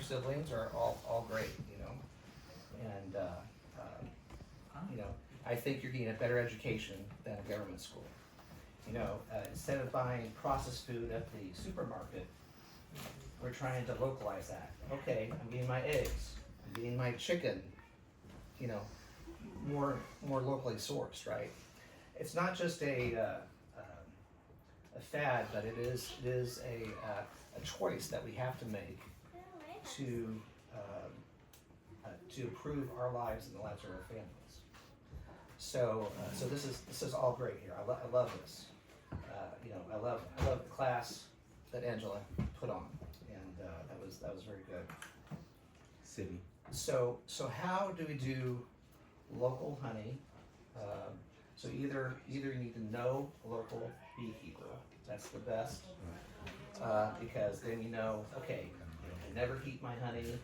siblings are all great, you know, and you know, I think you're getting a better education than a government school. You know, instead of buying processed food at the supermarket, we're trying to localize that. Okay, I'm getting my eggs, I'm getting my chicken, you know, more locally sourced, right? It's not just a fad, but it is a choice that we have to make to improve our lives and the lives of our families. So this is all great here. I love this. You know, I love the class that Angela put on, and that was very good. City. So how do we do local honey? So either you need to know a local beekeeper. That's the best, because then you know, okay, I never heat my honey.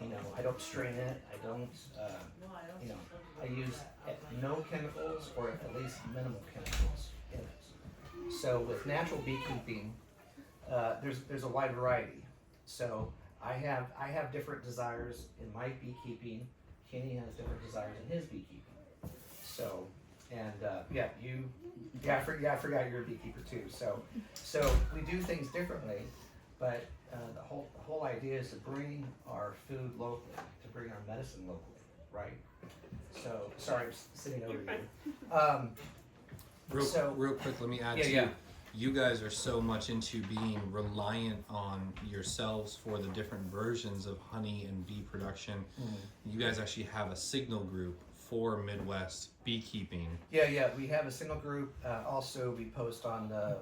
You know, I don't strain it. I don't, you know, I use no chemicals or at least minimal chemicals in it. So with natural beekeeping, there's a wide variety. So I have different desires in my beekeeping. Kenny has different desires in his beekeeping. So, and I forgot you're a beekeeper too. So we do things differently, but the whole idea is to bring our food locally, to bring our medicine locally, right? So sorry, I'm sitting over you. Real quick, let me add to you. You guys are so much into being reliant on yourselves for the different versions of honey and bee production. You guys actually have a signal group for Midwest beekeeping. Yeah, we have a signal group. Also, we post on the,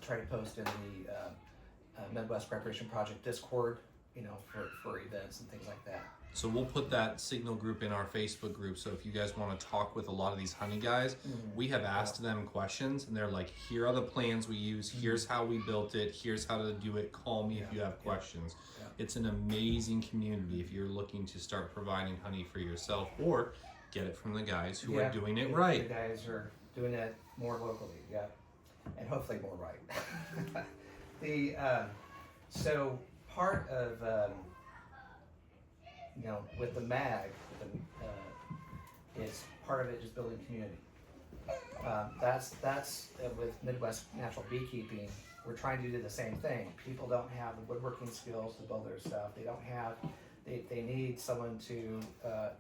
try to post in the Midwest Preparation Project Discord, you know, for events and things like that. So we'll put that signal group in our Facebook group. So if you guys want to talk with a lot of these honey guys, we have asked them questions and they're like, here are the plans we use. Here's how we built it. Here's how to do it. Call me if you have questions. It's an amazing community if you're looking to start providing honey for yourself or get it from the guys who are doing it right. The guys are doing it more locally, and hopefully more right. So part of, you know, with the MAG, is part of it just building community. That's with Midwest Natural Beekeeping, we're trying to do the same thing. People don't have the woodworking skills to build their stuff. They don't have, they need someone to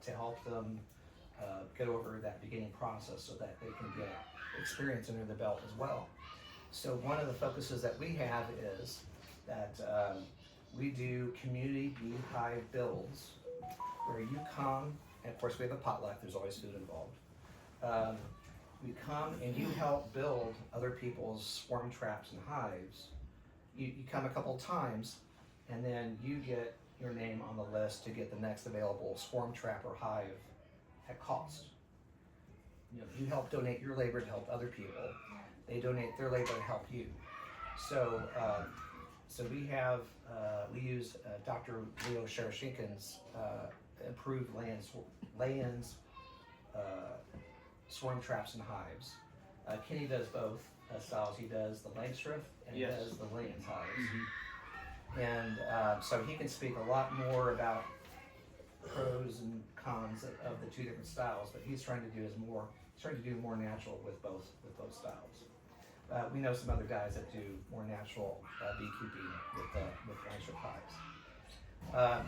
help them get over that beginning process so that they can get experience under the belt as well. So one of the focuses that we have is that we do community beehive builds where you come, and of course we have a potluck, there's always food involved. We come and you help build other people's swarm traps and hives. You come a couple times and then you get your name on the list to get the next available swarm trap or hive at cost. You know, you help donate your labor to help other people. They donate their labor to help you. So we have, we use Dr. Leo Sharashinkin's improved lay-ins, swarm traps and hives. Kenny does both styles. He does the Langstroth and he does the lay-ins hives. And so he can speak a lot more about pros and cons of the two different styles, but he's trying to do more natural with both styles. We know some other guys that do more natural beekeeping with Langstroth hives.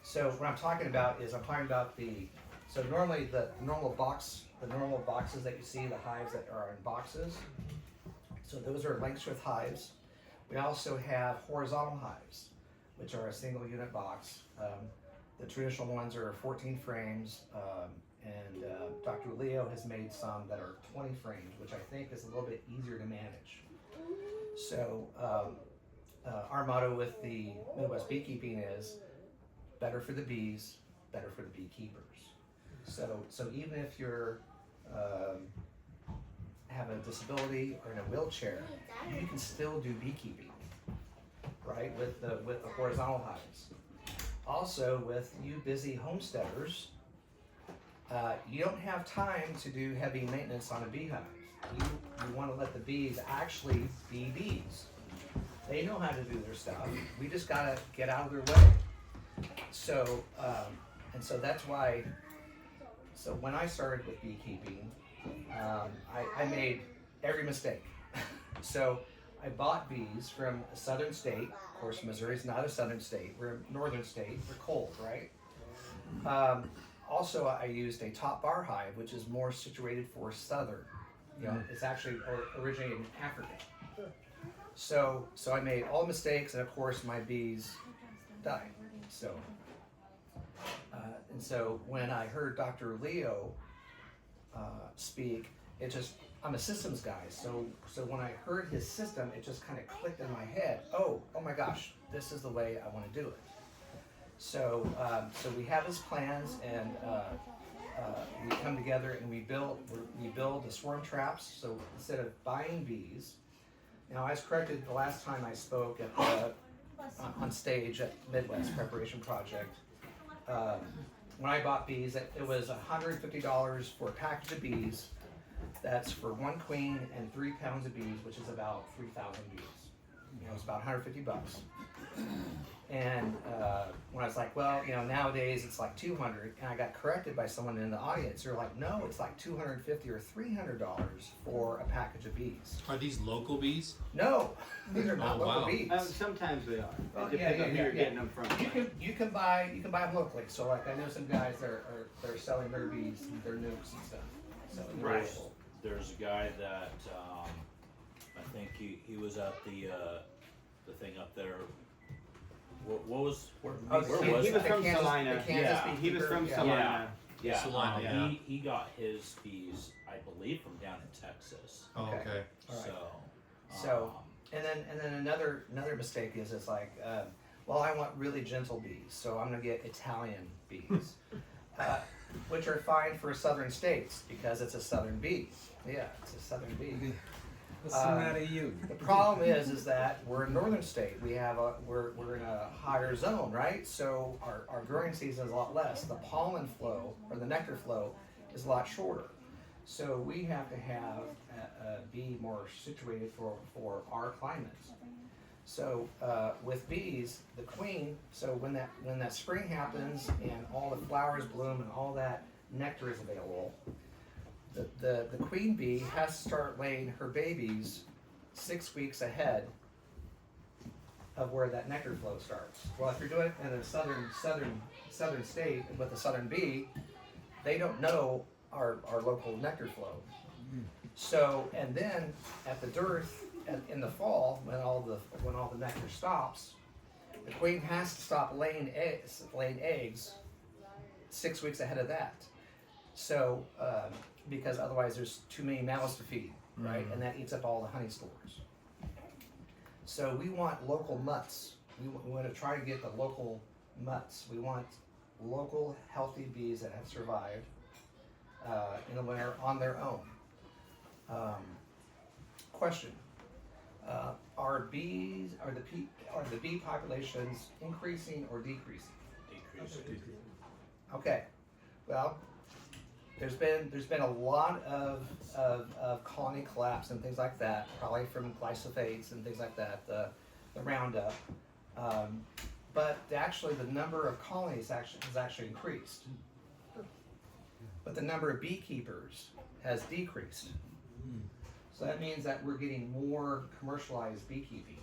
So what I'm talking about is so normally the normal boxes that you see, the hives that are in boxes, so those are Langstroth hives. We also have horizontal hives, which are a single unit box. The traditional ones are 14 frames, and Dr. Leo has made some that are 20 frames, which I think is a little bit easier to manage. So our motto with the Midwest Beekeeping is better for the bees, better for the beekeepers. So even if you're have a disability or in a wheelchair, you can still do beekeeping, right? With the horizontal hives. Also, with you busy homesteaders, you don't have time to do heavy maintenance on a beehive. You want to let the bees actually be bees. They know how to do their stuff. We just gotta get out of their way. so and so that's why. So when I started with beekeeping, I made every mistake. So I bought bees from a southern state. Of course, Missouri's not a southern state. We're a northern state. We're cold, right? Also, I used a top bar hive, which is more situated for southern. You know, it's actually originated in Africa. So I made all the mistakes, and of course, my bees died. So, and so when I heard Dr. Leo speak, it just, I'm a systems guy. So when I heard his system, it just kind of clicked in my head. Oh my gosh, this is the way I want to do it. So we have his plans, and we come together and we build the swarm traps. So instead of buying bees, now I was corrected the last time I spoke at on stage at Midwest Preparation Project. When I bought bees, it was $150 for a package of bees. That's for 1 queen and 3 pounds of bees, which is about 3,000 bees. You know, it's about $150. And when I was like, well, you know, nowadays it's like $200, and I got corrected by someone in the audience. They're like, no, it's like $250 or $300 for a package of bees. Are these local bees? No, these are not Oh, local wow. bees. Sometimes they are. Well, It depends on who you're getting them from. You can buy them locally. So like I know some guys that are selling their bees, their nukes and stuff. So they're Right. local. There's a guy that I think he was at the thing up there. What was Oh, where the was he was that? from Kansas- Salina. the Kansas Yeah. He was beekeeper, from yeah. Salina. Yeah, Salina, yeah. He got his bees, I believe, from down in Texas. Oh, Okay. okay. All right. So And then another mistake is it's like, well, I want really gentle bees, so I'm gonna get Italian bees, which are fine for southern states because it's a southern bee. Yeah, it's a southern bee. What's the matter with you? The problem is that we're a northern state. We're in a higher zone, right? So our growing season is a lot less. The pollen flow or the nectar flow is a lot shorter. So we have to have a bee more situated for our climates. So with bees, the queen. So when that spring happens and all the flowers bloom and all that nectar is available, the queen bee has to start laying her babies 6 weeks ahead of where that nectar flow starts. Well, if you're doing it in a southern state with a southern bee, they don't know our local nectar flow. So, and then at the dearth in the fall, when all the nectar stops, the queen has to stop laying eggs 6 weeks ahead of that. So, because otherwise there's too many mouths to feed, right? And that eats up all the honey stores. So we want local mutts. We want to try to get the local mutts. We want local healthy bees that have survived in the winter on their own. Question: are the bee populations increasing or decreasing? decreasing. Okay. Well, there's been a lot of colony collapse and things like that, probably from glyphosates and things like that, the Roundup. But actually, the number of colonies has actually increased. But the number of beekeepers has decreased. So that means that we're getting more commercialized beekeeping,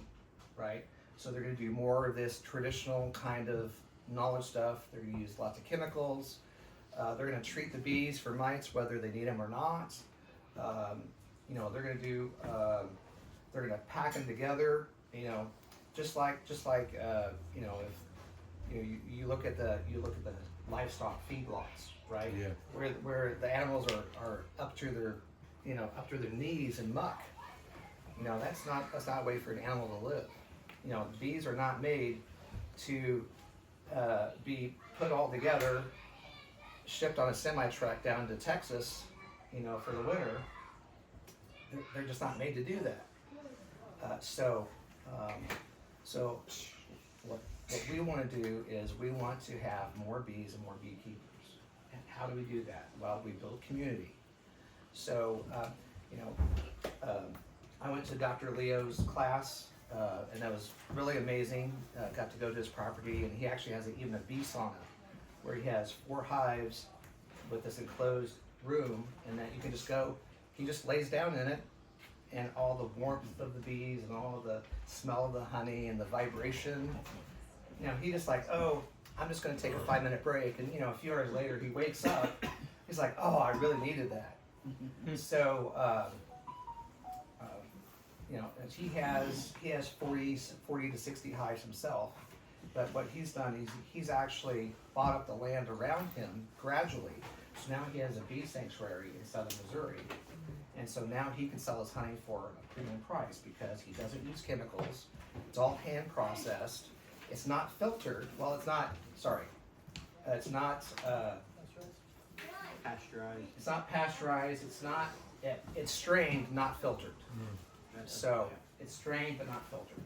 right? So they're going to do more of this traditional kind of knowledge stuff. They're going to use lots of chemicals. They're going to treat the bees for mites whether they need them or not. They're going to do. They're going to pack them together. Just like if you look at the livestock feedlots, right? Yeah. Where the animals are up to their knees in muck. That's not a way for an animal to live. Bees are not made to be put all together, shipped on a semi-truck down to Texas, for the winter. They're just not made to do that. So what we want to do is we want to have more bees and more beekeepers. And how do we do that? Well, we build community. So, I went to Dr. Leo's class and that was really amazing. Got to go to his property, and he actually has even a bee sauna where he has 4 hives with this enclosed room, and that you can just go. He just lays down in it, and all the warmth of the bees and all the smell of the honey and the vibration. You know, he just like, oh, I'm just going to take a 5-minute break, and you know, a few hours later he wakes up. He's like, oh, I really needed that. So, you know, and he has 40 to 60 hives himself. But what he's done is he's actually bought up the land around him gradually. So now he has a bee sanctuary in southern Missouri. And so now he can sell his honey for a premium price because he doesn't use chemicals. It's all hand processed. It's not filtered. Well, it's not, sorry. It's not, Pasteurized. it's not pasteurized. It's not, it's strained, not filtered. So it's strained but not filtered.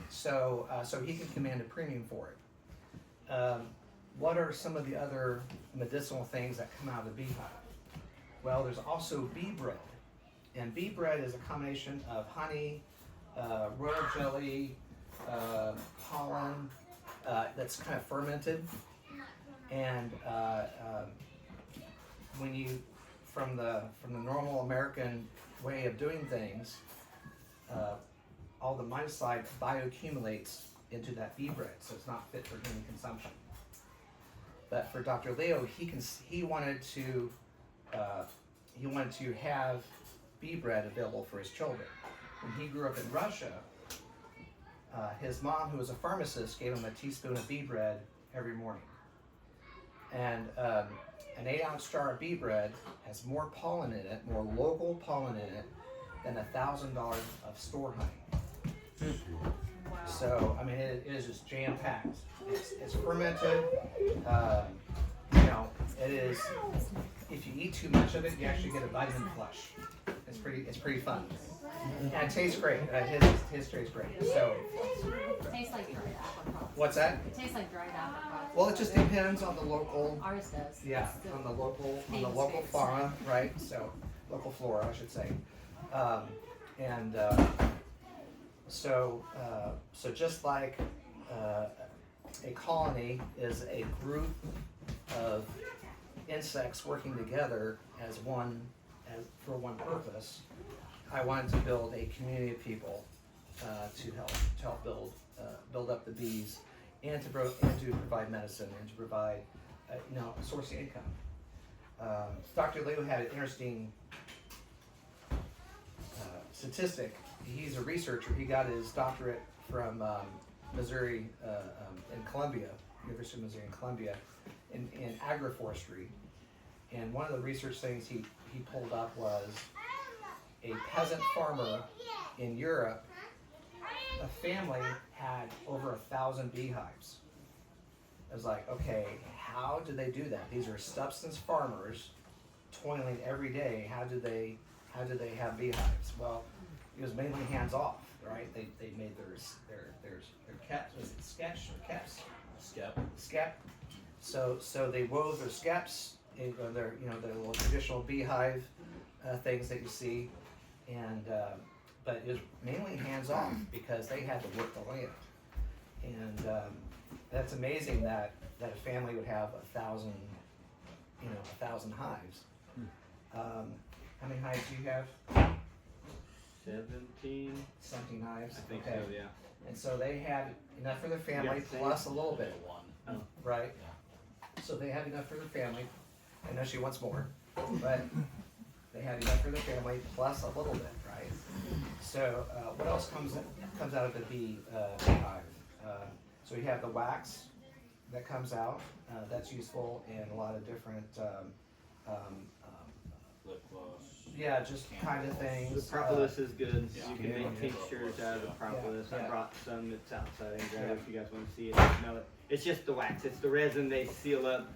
So so he can command a premium for it. What are some of the other medicinal things that come out of the beehive? Well, there's also bee bread, and bee bread is a combination of honey, royal jelly, pollen that's kind of fermented, and when you from the normal American way of doing things. All the mitocyte bioaccumulates into that bee bread, so it's not fit for human consumption. But for Dr. Leo, he wanted to have bee bread available for his children. When he grew up in Russia, his mom, who was a pharmacist, gave him a teaspoon of bee bread every morning. And an 8-ounce jar of bee bread has more pollen in it, more local pollen in it, than $1,000 of store honey. So, I mean, it is just jam-packed. It's fermented. You know, it is. If you eat too much of it, you actually get a vitamin flush. It's pretty fun, and it tastes great. His tastes great. So, It tastes like dried apricot. what's that? It tastes like dried apricot. Well, it just depends on the local. Ours does. Yeah, on the local fauna, right? So, local flora, I should say. So just like a colony is a group of insects working together for one purpose, I wanted to build a community of people to help build up the bees, and to provide medicine, and to provide a source of income. Dr. Leo had an interesting statistic. He's a researcher. He got his doctorate from Missouri, in Columbia, University of Missouri in Columbia, in agroforestry. And one of the research things he pulled up was a peasant farmer in Europe. A family had over 1,000 beehives. I was like, okay, how do they do that? These are subsistence farmers toiling every day. How do they have beehives? Well, it was mainly hands off, right? They made their caps. Was it sketch or caps? Skep. So they wove their skeps, their little traditional beehive things that you see, and but it was mainly hands off because they had to work the land, and that's amazing that a family would have 1,000 hives. How many hives do you have? 17. 17 hives. I think okay. so, yeah. And so they had enough for their family Yeah, plus a little bit, One. right? So they had enough for their family. I know she wants more, but they had enough for their family plus a little bit, right? So what else comes out of the beehive? So you have the wax that comes out. That's useful in a lot of different Lip gloss. yeah, just kind of The things. propolis is good. yeah. You can Yeah. make tinctures out of the propolis. Yeah. I brought some that's outside and grab Yeah. it if you guys want to see it and smell it. It's just the wax. It's the resin they seal up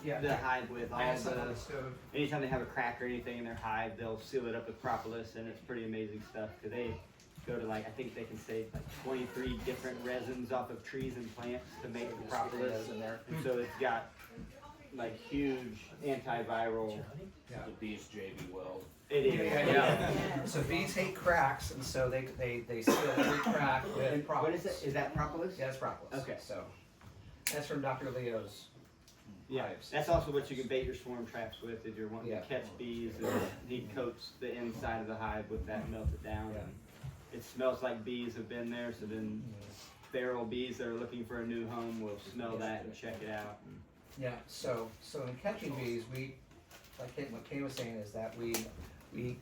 Yeah. the hive with. I All had some on the the stove. anytime they have a crack or anything in their hive, they'll seal it up with propolis, and it's pretty amazing stuff. Cause they go to I think they can save 23 different resins off of trees and plants to make the propolis. In there. And so it's got like huge antiviral. Yeah. The bees JB Weld. It is. Yeah. So bees hate cracks, and so they seal every crack with And propolis. what is it? Is that propolis? Yeah, it's propolis. Okay. So that's from Dr. Leo's. Yeah, hives. that's also what you can bait your swarm traps with if you're wanting Yeah. to catch bees. And he coats the inside of the hive with that melted down. Yeah. And it smells like bees have been there, so then feral bees that are looking for a new home will smell that and check it out. Yeah. So in catching bees, we what Kay was saying is that we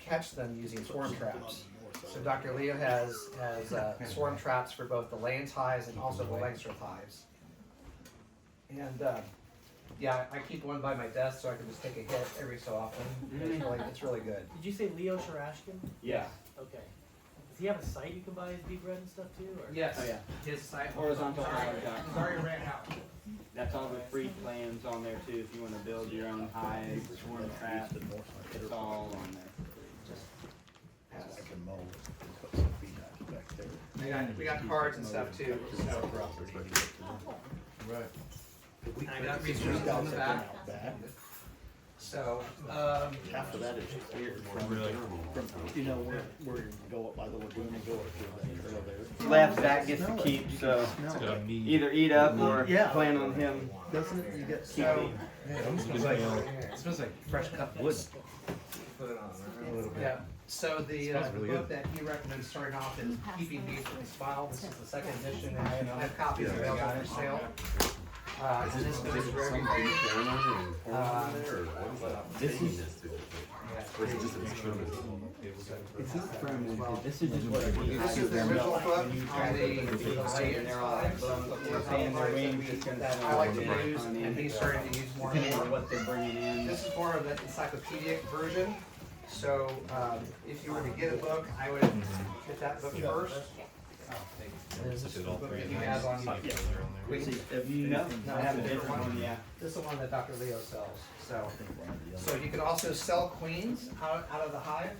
catch them using swarm traps. So Dr. Leo has swarm traps for both the Layens hives and also the Langstroth hives. And yeah, I keep one by my desk so I can just take a hit every so often. It's really good. Did you say Leo Sharashkin? Yeah. Okay. Does he have a site you can buy his bee bread and stuff too? Or? Yes. Oh, yeah. His site. Horizontal hive. He's already ran out. That's all the free plans on there too. If you want to build your own hive, swarm trap, it's all on there. We got cards and stuff too. So. Right. And I got resources on the back. So, Half of that is clear Really? from, you know, where you go up by the lagoon and go up to that trail there. Left, Zach gets to keep, so It's got a meat. either eat up or Yeah. plan on him. Doesn't it? You get so It smells like fresh cut wood. put it on a little bit. Yeah. So the really book that he recommends starting off is Keeping Bees from the Smile. This is the second edition. I have copies available for sale. And this goes for everything. This is. This is just what This is the original book on the And they're all like saying their wings just gonna that I smell like to like use, honey. and he's starting to use more and Depending on more. what they're bringing in. This is more of the encyclopedic version. So if you were to get a book, I would get that book first. And this is the book that he has on queens. No, I have a different one, yeah. This is the one that Dr. Leo sells. So you can also sell queens out of the hive.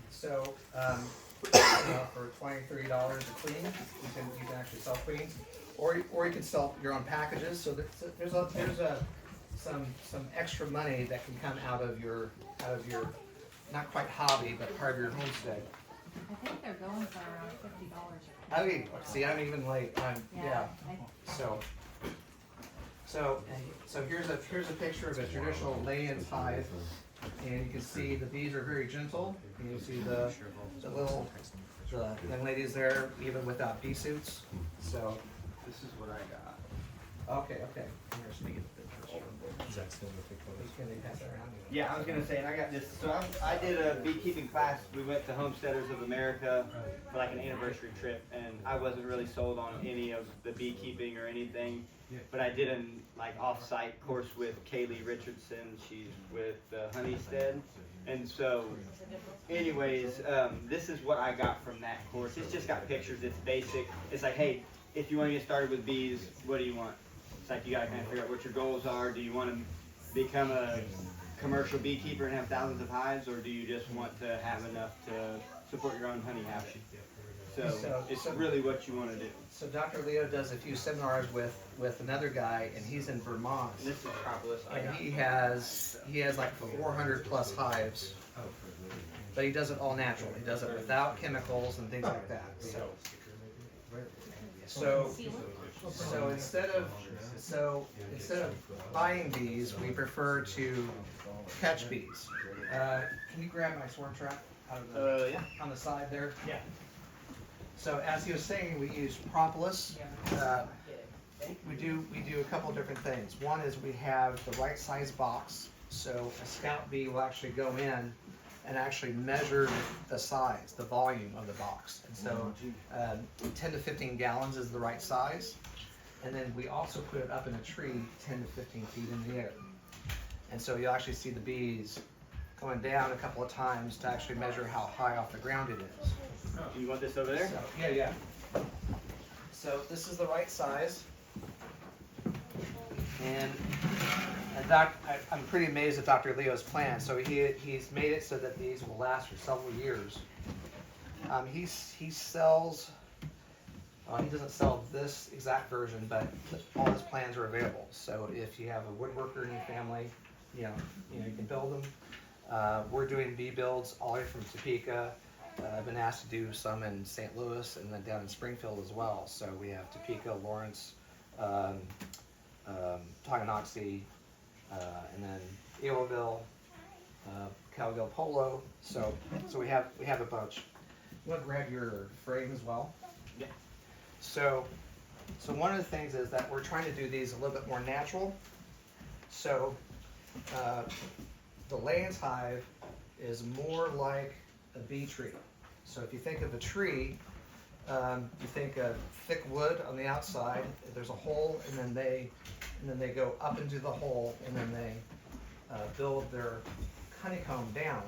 So for $20, $30 a queen, you can actually sell queens, or you can sell your own packages. So there's some extra money that can come out of your not quite hobby, but part of your homestead. I think they're going for around $50. I mean, see, I'm even late. Yeah. So here's a picture of a traditional Layens hive, and you can see the bees are very gentle. And you see the young ladies there, even without bee suits. So This is what I got. okay. Here's me get the picture. Can they pass that around? Yeah, I was gonna say, and I got this. So I did a beekeeping class. We went to Homesteaders of America for like an anniversary trip, and I wasn't really sold on any of the beekeeping or anything. But I did an off-site course with Kaylee Richardson. She's with Honeystead, and so, anyways, this is what I got from that course. It's just got pictures. It's basic. It's like, hey, if you want to get started with bees, what do you want? It's like you gotta kind of figure out what your goals are. Do you want to become a commercial beekeeper and have thousands of hives, or do you just want to have enough to support your own honey house? So it's really what you want to do. So Dr. Leo does a few seminars with another guy, and he's in Vermont. And this is propolis. And he has like 400 plus hives, but he does it all natural. He does it without chemicals and things like that. So instead of buying bees, we prefer to catch bees. Can you grab my swarm trap out of the Yeah. on the side there? Yeah. So as he was saying, we use propolis. We do a couple different things. One is we have the right size box, so a scout bee will actually go in and actually measure the size, the volume of the box. And so 10 to 15 gallons is the right size. And then we also put it up in a tree 10 to 15 feet in the air. And so you'll actually see the bees going down a couple of times to actually measure how high off the ground it is. You want this over there? So, yeah. So this is the right size. And I'm pretty amazed at Dr. Leo's plan. So he's made it so that these will last for several years. He sells He doesn't sell this exact version, but all his plans are available. So if you have a woodworker in your family, you can build them. We're doing bee builds all the way from Topeka. I've been asked to do some in St. Louis and then down in Springfield as well. So we have Topeka, Lawrence, Tonganoxie, and then Eowlville, Cowgill Polo. So we have a bunch. You want to grab your frame as well? Yeah. So one of the things is that we're trying to do these a little bit more natural. So the Layens hive is more like a bee tree. So if you think of a tree, you think of thick wood on the outside. There's a hole, and then they go up into the hole, and then they build their honeycomb down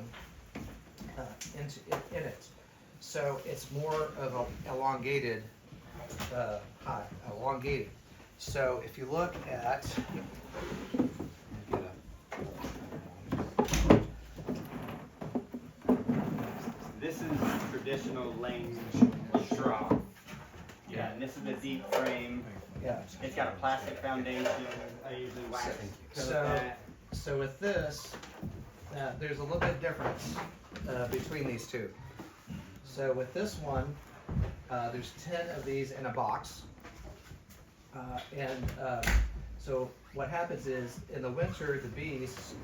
in it. So it's more of an elongated hive, elongated. So if you look at, This is traditional Lane straw. Yeah, and this is a deep frame. yeah. It's got a plastic foundation. I usually wax coat that. So with this, there's a little bit of difference between these two. So with this one, there's 10 of these in a box. So what happens is, in the winter, the bees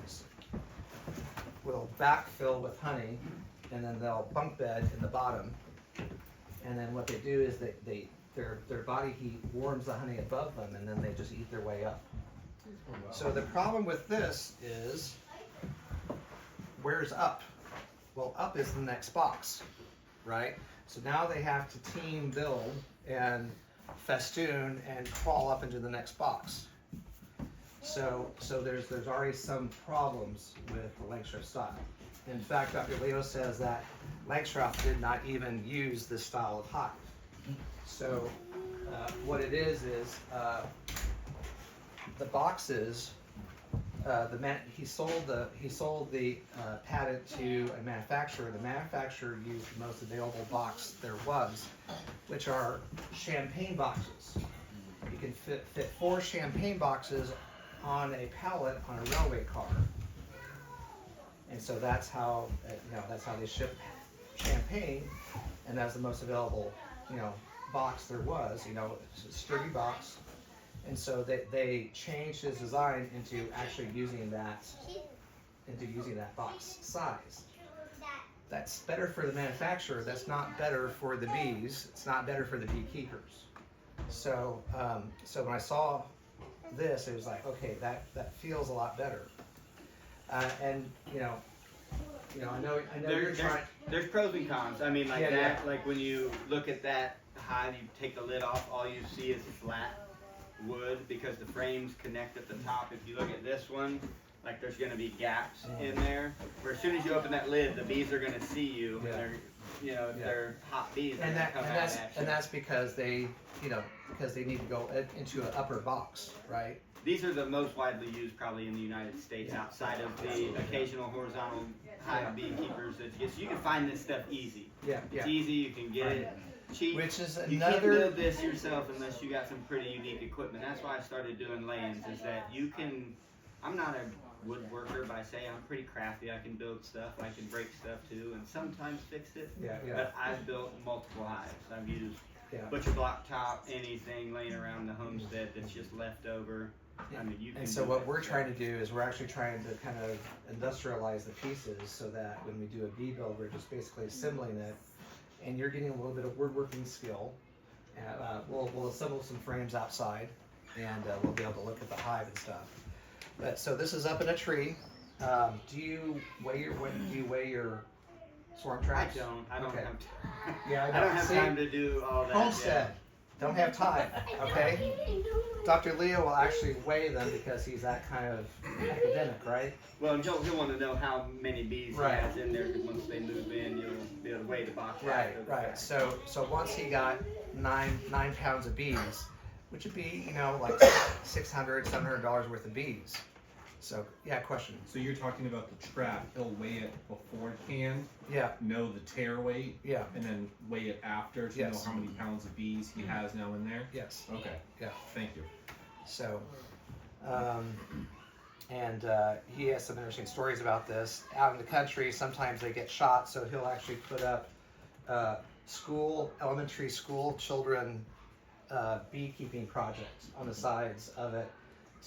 will backfill with honey, and then they'll bunk bed in the bottom. And then what they do is their body heat warms the honey above them, and then they just eat their way up. So the problem with this is, where's up? Well, up is the next box, right? So now they have to team build and festoon and crawl up into the next box. So there's already some problems with the Langstroth style. In fact, Dr. Leo says that Langstroth did not even use this style of hive. So what it is the boxes. He sold the patent to a manufacturer. The manufacturer used the most available box there was, which are champagne boxes. You can fit 4 champagne boxes on a pallet on a railway car, and so that's how they ship champagne, and that's the most available box there was. It's a sturdy box. And so they changed his design into actually using that box size. That's better for the manufacturer. That's not better for the bees. It's not better for the beekeepers. So when I saw this, it was like, okay, that feels a lot better. And I know you're trying. There's pros and cons. I mean, like when you look at that hive, you take the lid off, all you see is flat wood because the frames connect at the top. If you look at this one, like there's going to be gaps in there where as soon as you open that lid, the bees are going to see you. Yeah. And they're hot bees. And that's because they need to go into an upper box, right? These are the most widely used probably in the United States outside of the occasional horizontal hive beekeepers that you get. So you can find this stuff easy. Yeah. It's easy, you can get it cheap. Which is You can't another. build this yourself unless you got some pretty unique equipment. That's why I started doing Layens, is that you can, I'm not a woodworker, but I say I'm pretty crafty. I can build stuff, I can break stuff too, and sometimes fix it. Yeah. But I've built multiple hives. I've used Yeah. butcher block top, anything laying around the homestead that's just left over. I mean, you can And so do what that we're stuff. trying to do is we're actually trying to kind of industrialize the pieces so that when we do a bee build, we're just basically assembling it, and you're getting a little bit of woodworking skill. And we'll assemble some frames outside, and we'll be able to look at the hive and stuff. But so this is up in a tree. Do you weigh your swarm traps? I don't Okay. have time. Yeah, I don't have See, time to do all that. Homestead. Don't have time, okay? Dr. Leo will actually weigh them because he's that kind of academic, right? Well, and he'll want to know how many bees Right. he has in there, because once they move in, you'll be able to weigh the box. Right, after the right. fact. So once he got nine pounds of bees, which would be, like $600, $700 worth of bees. So yeah, question. So you're talking about the trap. He'll weigh it beforehand, Yeah, know the tear weight, yeah, and then weigh it after to know Yes. how many pounds of bees he has now in there. yes, Okay. yeah. Thank you. So, and he has some interesting stories about this. Out in the country, sometimes they get shot, so he'll actually put up elementary school children beekeeping project on the sides of it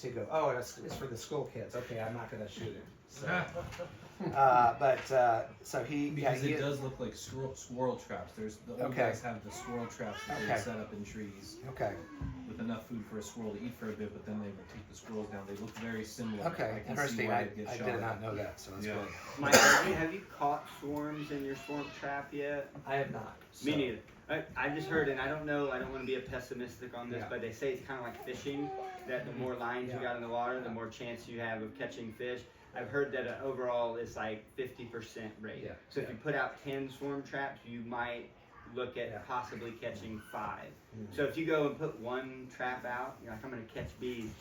to go, oh, it's for the school kids. Okay, I'm not going to shoot it. So, so he, Because yeah, it does look like squirrel traps. The old Okay. guys have the squirrel traps that they Okay. set up in trees okay, with enough food for a squirrel to eat for a bit, but then they would take the squirrels down. They look very similar. okay, I can see interesting. why I they'd get did shot. not know that, so that's Yeah. good. Mike, have you caught swarms in your swarm trap yet? I have not. Me so- neither. I just heard, and I don't know, I don't want to be a pessimistic on this, Yeah. but they say it's kind of like fishing, that the more lines you Yeah. got in the water, the more chance you have of catching fish. I've heard that overall it's like 50% rate. Yeah. So if you put out 10 swarm traps, you might look at Yeah. possibly catching 5. Mhm. So if you go and put one trap out, you're like, I'm going to catch bees.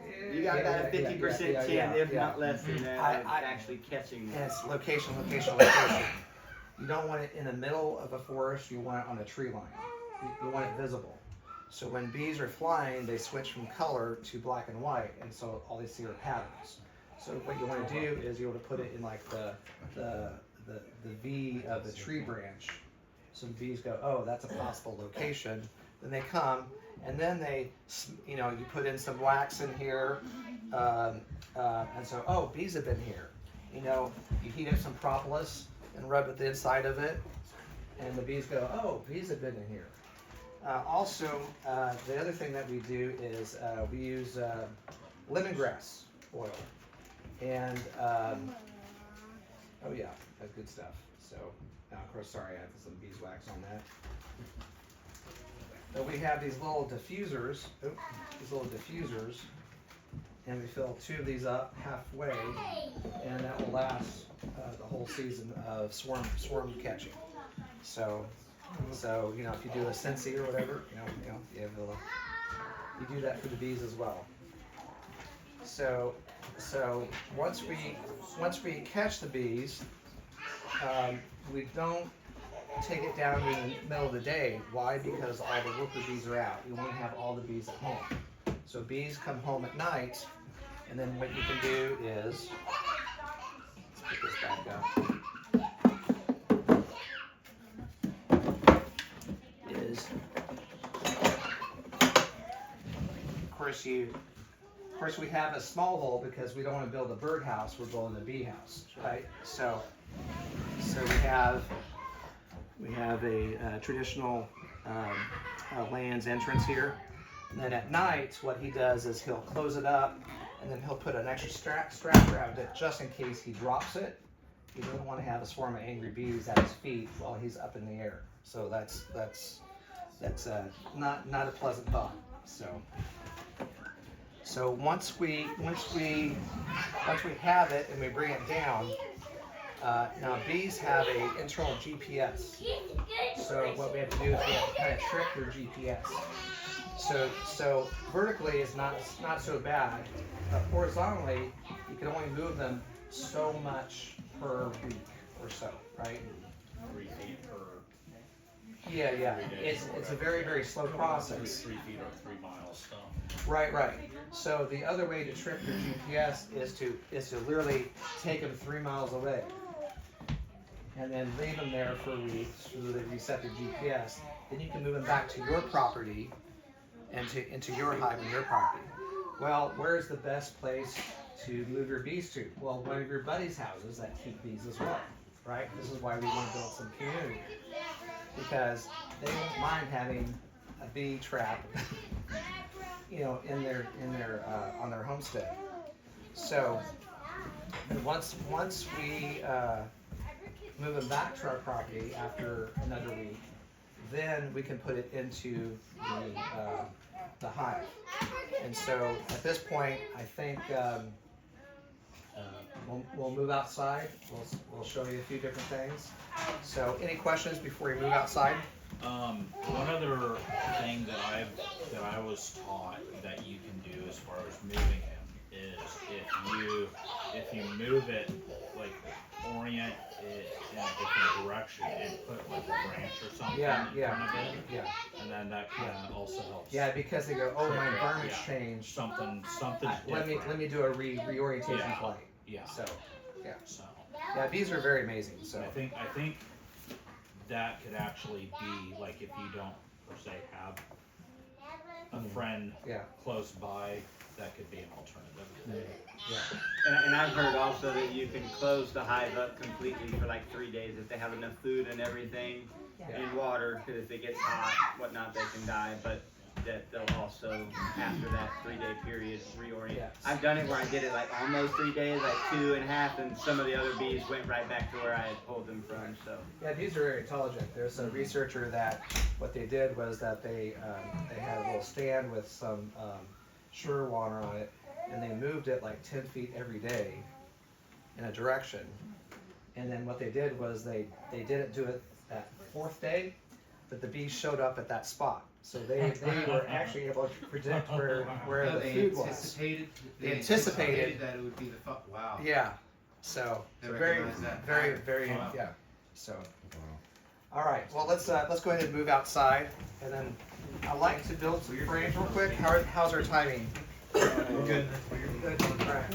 You Yeah, got about yeah, a 50% yeah, chance, yeah, if yeah. not less than that, of I- actually catching And them. it's location, location, location. You don't want it in the middle of a forest, you want it on a tree line. You want it visible. So when bees are flying, they switch from color to black and white, and so all they see are patterns. So what you want to do is you want to put it in like the V of the tree branch. So the bees go, oh, that's a possible location. Then they come, and then you put in some wax in here, and so, oh, bees have been here. You heat up some propolis and rub it the inside of it, and the bees go, oh, bees have been in here. Also, the other thing that we do is we use lemongrass oil. And, oh yeah, that's good stuff. So, of course, sorry, I have some beeswax on that. So we have these little diffusers, and we fill 2 of these up halfway, and that will last the whole season of swarm catching. So if you do a Scentsy or whatever, you do that for the bees as well. So once we catch the bees, we don't take it down in the middle of the day. Why? Because all the worker bees are out. You want to have all the bees at home. So bees come home at night, and then what you can do is, let's put this back up, is, of course we have a small hole because we don't want to build a birdhouse, we're building a bee house, right? So we have a traditional lands entrance here. And then at night, what he does is he'll close it up, and then he'll put an extra strap around it just in case he drops it. He doesn't want to have a swarm of angry bees at his feet while he's up in the air. So that's not a pleasant thought. So once we have it and we bring it down, now bees have an internal GPS. So what we have to do is we have to kind of trick their GPS. So vertically is not so bad, but horizontally you can only move them so much per week or so, right? 3 feet per. Yeah. It's a very, very slow process. 3 feet or 3 miles. So. Right. So the other way to trick your GPS is to literally take them 3 miles away, and then leave them there for weeks so they reset their GPS. Then you can move them back to your property and into your hive on your property. Well, where's the best place to move your bees to? Well, one of your buddies' houses that keep bees as well, right? This is why we want to build some community, because they won't mind having a bee trap, in their on their homestead. So, and once we move them back to our property after another week, then we can put it into the hive. And so at this point, I think we'll move outside. We'll show you a few different things. So any questions before we move outside? One other thing that I was taught that you can do as far as moving him is if you move it, like orient it in a different direction and put like a branch or something Yeah, in yeah, front of it, yeah. and then that kind of also helps. Yeah, because they go, oh, my environment's Yeah. changed. Something's Let different. me do a reorientation Yeah. play. Yeah. So, yeah. So Yeah, bees are very amazing. So, I think that could actually be like if you don't per se have a friend yeah, close by, that could be an alternative. yeah. And I've heard also that you can close the hive up completely for like 3 days if they have enough food and everything and water, because if it gets hot, whatnot, they can die. But that they'll also, after that 3-day period, reorient. Yes. I've done it where I did it like almost 3 days, like 2.5, and some of the other bees went right back to where I had pulled them from. So Yeah, bees are very intelligent. There's a researcher that what they did was that they had a little stand with some sugar water on it, and they moved it like 10 feet every day in a direction. And then what they did was they didn't do it that 4th day, but the bees showed up at that spot. So they were actually able to predict where the food was. They anticipated that it would be the wow. Yeah. So They very, recognize that very, pattern. very, Wow. yeah. So. All right. Well, let's go ahead and move outside, and then I'd like to build some frames real quick. How's our timing? Good. Good. All right.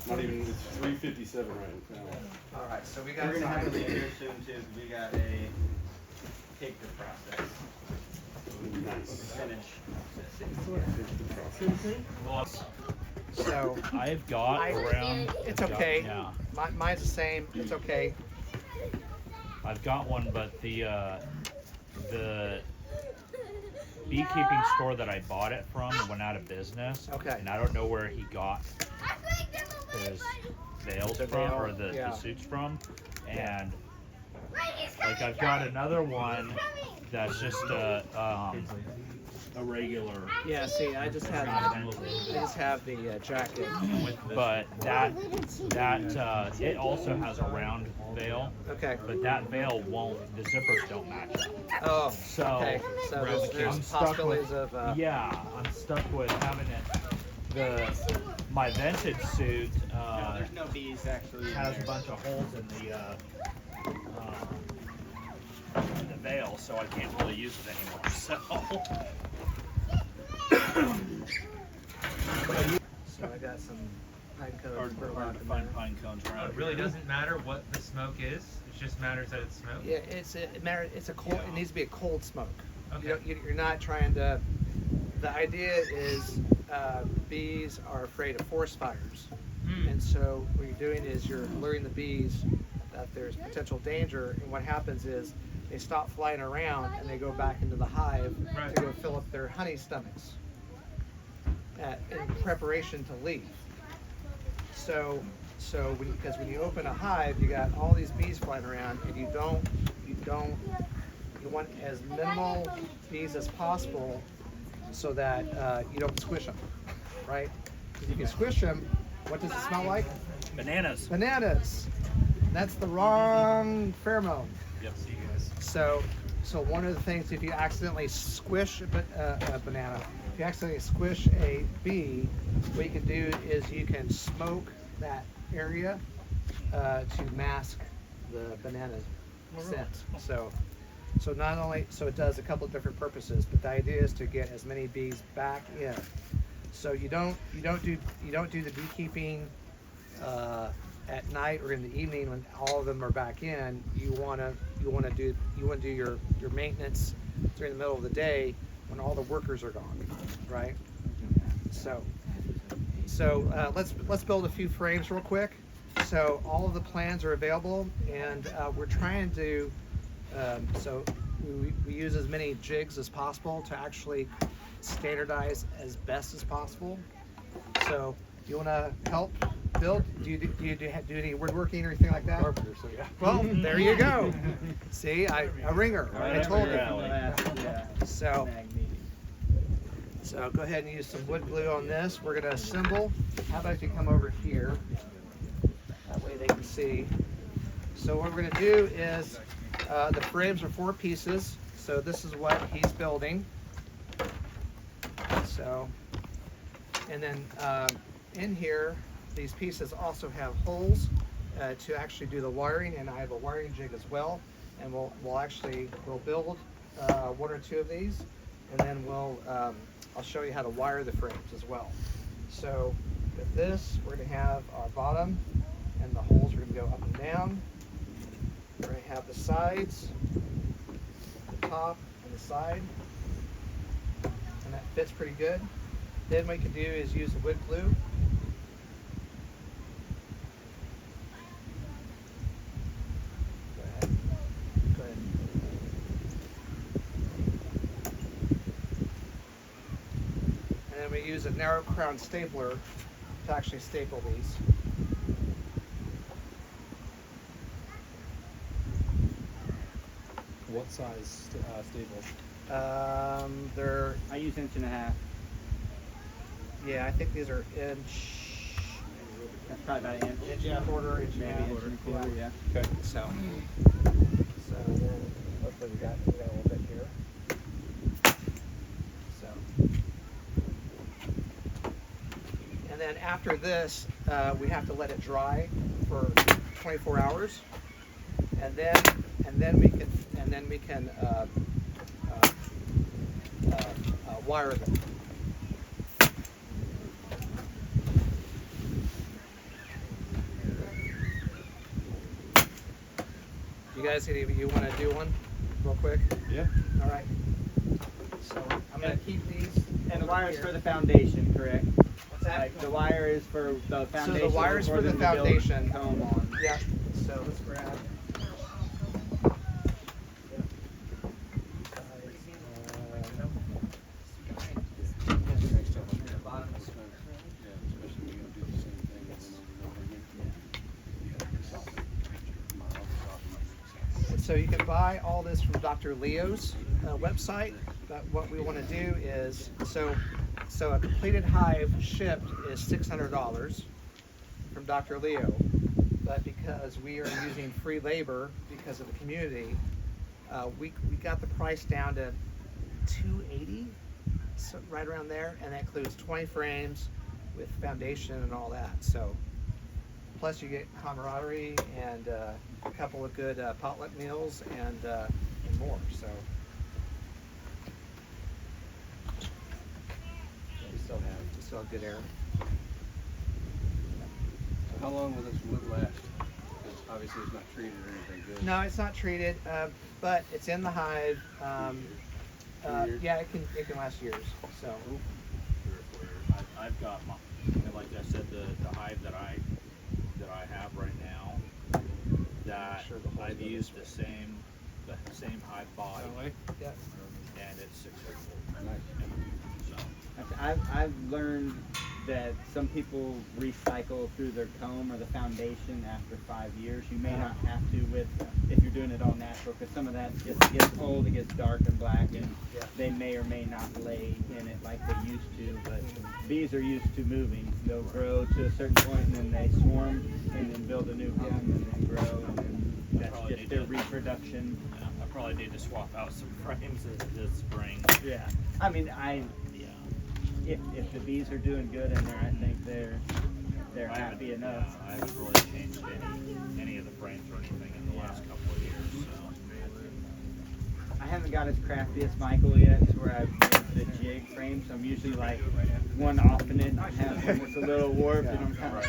Not even, it's 3:57 right now. All right. So we got. we're gonna have to time. leave here soon too, 'cause we got a cake to process. Nice. Finish. So I've got around. it's okay. Yeah, Mine's the same. It's okay. I've got one, but the beekeeping store that I bought it from went out of business. Okay. And I don't know where he got his veils from or the yeah. suits from, and like I've got another one that's just a regular. Yeah. See, I just have the jacket. But that it also has a round veil, Okay. but that veil won't. The zippers don't match up. Oh. So Okay. So I'm there's stuck possibilities with, of. yeah, I'm stuck with having it. My vintage suit No, there's no bees actually. in has a there. bunch of holes in the veil, so I can't really use it anymore. So So I got some pine cones. hard to find pine cones around. It really doesn't matter what the smoke is. It just matters that it's smoke. Yeah, it's a cold. It needs to be a cold smoke. Okay. You're not trying to. The idea is bees are afraid of forest fires, and so what you're doing is you're luring the bees that there's potential danger, and what happens is they stop flying around and they go back into the hive Right. to go fill up their honey stomachs in preparation to leave. So because when you open a hive, you got all these bees flying around, and you want as minimal bees as possible, so that you don't squish them, right? Because you can squish them. What does it smell like? Bananas. Bananas. That's the wrong pheromone. Yep. So one of the things, if you accidentally squish a banana, if you accidentally squish a bee, what you can do is you can smoke that area to mask the banana scent. So not only, so it does a couple of different purposes, but the idea is to get as many bees back in. So you don't do the beekeeping at night or in the evening when all of them are back in. You want to do your maintenance during the middle of the day when all the workers are gone, right? So let's build a few frames real quick. So all of the plans are available, and we're trying to. So we use as many jigs as possible to actually standardize as best as possible. So you want to help build? Do you do any woodworking or anything like that? Carpenter, so yeah. Well, there you go. See, a ringer. I told you. Yeah. So go ahead and use some wood glue on this. We're gonna assemble. How about if you come over here? That way they can see. So what we're gonna do is the frames are 4 pieces. So this is what he's building. So, and then in here, these pieces also have holes to actually do the wiring, and I have a wiring jig as well. And we'll build one or two of these, and then I'll show you how to wire the frames as well. So with this, we're going to have our bottom, and the holes are going to go up and down. We're going to have the sides, the top, and the side, and that fits pretty good. Then what you can do is use the wood glue. Go ahead. And then we use a narrow crown stapler to actually staple these. What size staples? I use 1.5 inches. Yeah, I think these are inch. That's probably about an inch. Inch and a quarter, inch and a half. Maybe inch and a quarter, yeah. Okay. So then hopefully we got a little bit here. So, and then after this, we have to let it dry for 24 hours, and then we can wire them. You guys, any of you want to do one real quick? Yeah. All right. So I'm going to keep these. And the wire is for the foundation, correct? What's that? Like the wire is for the foundation. So the wires for the them to build foundation. Comb on. Yeah. So let's grab. So you can buy all this from Dr. Leo's website. But what we want to do is, so a completed hive shipped is $600 from Dr. Leo. But because we are using free labor because of the community, we got the price down to $280, so right around there, and that includes 20 frames with foundation and all that. So plus you get camaraderie and a couple of good potluck meals and more. So we still have good air. How long will this wood last? Because obviously it's not treated or anything good. No, it's not treated, but it's in the hive. Years? Yeah, it can last years. So 3 or 4 years. I've got my, like I said, the hive that I have right now. That Sure, the hole's I've good used this the same hive body, yeah. and it's 600. Nice. So I've learned that some people recycle through their comb or the foundation after 5 years. You may not have to if you're doing it all natural, because some of that gets old, it gets dark and black, and they may or may not lay in it like they used to. But bees are used to moving. They'll grow to a certain point, and then they swarm, and then build a new home, and then grow, and then that's just their reproduction. I probably need to swap out some frames this spring. Yeah, I mean, Yeah. if the bees are doing good in there, I think they're happy enough. I haven't really changed any of the frames or anything in the last couple of years. So. I haven't got as crafty as Michael yet, to where I've used the jig frame, so I'm usually like one off in it, and I have one that's a little warped, and I'm kind of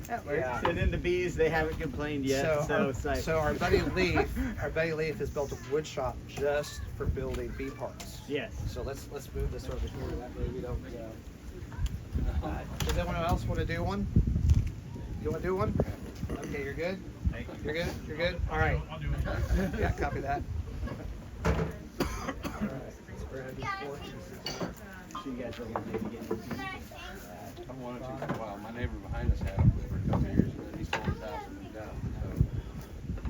Yeah. And then the bees, they haven't complained yet, so it's like. So our buddy Leaf has built a wood shop just for building bee parts. Yes. So let's move this over here. That way we don't. Does anyone else want to do one? You want to do one? Okay, you're good. Thank you. You're good. You're good. All right. I'll do it. Yeah, copy that. All right. Let's grab these forks. So you guys are gonna maybe get I wanted to for a while. My neighbor behind us had them for a couple of years, and then he sold his house and moved out. So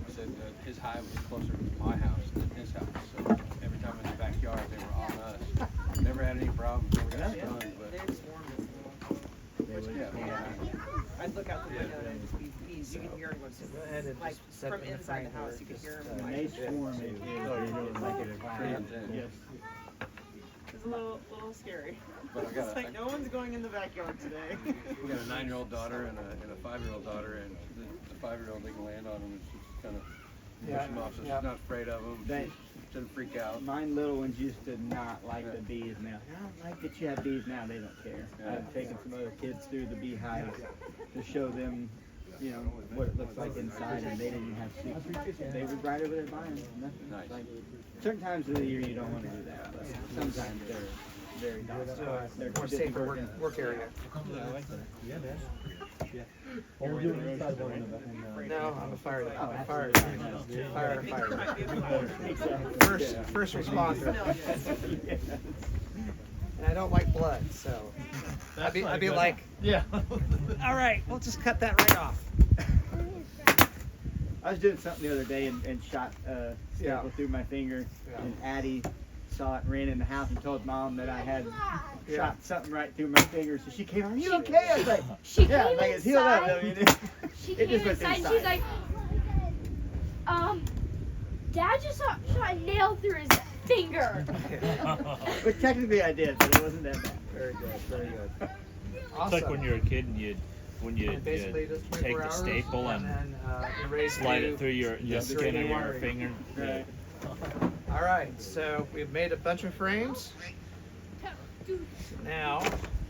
he said that his hive was closer to my house than his house. So every time in the backyard, they were on us. Never had any problems. Never got stung, but I'd look out the window and just be bees. You can hear them Go ahead and like just set from it in the inside frame the house. here. You can hear Just, them. when they swarm, it's like a cloud. Yes. Yes. It's a little scary. But I got It's like no one's going in the backyard today. we got a 9-year-old daughter and a 5-year-old daughter, and the 5-year-old they can land on them and she's kind of push them off, so she's not afraid of them. She doesn't freak out. Mine little ones used to not like the bees. Now I don't like that you have bees. Now they don't care. I've taken some other kids through the beehive to show them, you know, what it looks like inside, and they didn't have soup. They were right over there buying nothing. Nice. Like, certain times of the year you don't want to do that, but sometimes they're very docile. They're More safer work area. Yeah, I like that. Yeah, man. Yeah. Well, we're doing inside one in the. No, I'm a fire Exactly. first responder. And I don't like blood, so I'd be like, Yeah. all right, we'll just cut that right off. I was doing something the other day and shot a staple through my finger, and Addie saw it and ran in the house and told Mom that I had shot something right through my finger. So she came, "Are you okay?" I was like, She "Yeah, came like it's healed up." I mean, She it came just went inside and she's inside. like, Dad just shot a nail through his finger. But technically I did, but it wasn't that bad. Very good, very good. It's like when you're a kid and you Basically, just 24 take the hours, staple and then erase slide through it through your skin of your wiring. finger. Yeah. All right, so we've made a bunch of frames. Now,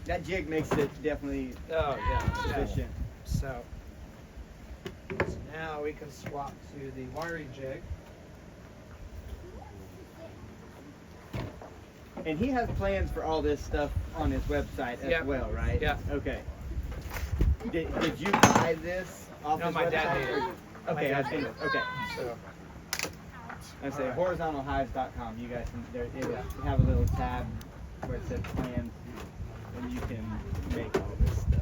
That jig makes it definitely efficient. So now we can swap to the wiring jig. And he has plans for all this stuff on his website as well, right? Yeah. Okay. Did you buy this off No, his my website? dad did. Okay, My dad I've seen did. it. Okay. So I say All right. horizontalhives.com. You guys can it'll have a little tab where it says plans, and you can make all this stuff.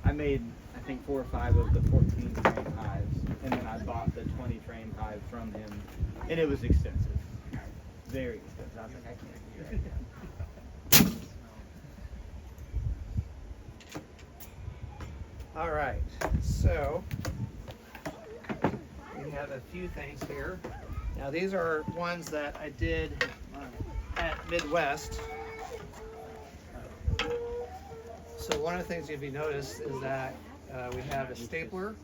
I made I think 4 or 5 of the 14 frame hives, and then I bought the 20 frame hive from him, and it was expensive, very expensive. I was like, I can't do that. all right, so we have a few things here. Now these are ones that I did at Midwest. So one of the things if you notice is that we have a stapler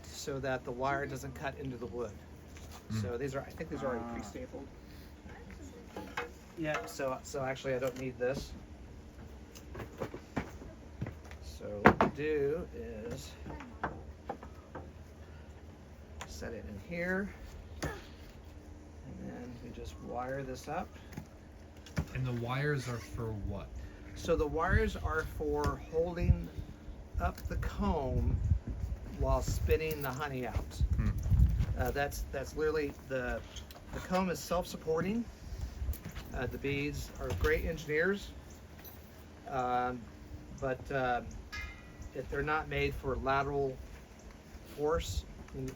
so that the wire doesn't cut into the wood. So these are, I think these are already pre-stapled. Yeah, so actually I don't need this. So what we do is set it in here, and then we just wire this up. And the wires are for what? So the wires are for holding up the comb while spinning the honey out. That's literally the comb is self-supporting. The bees are great engineers, but if they're not made for lateral force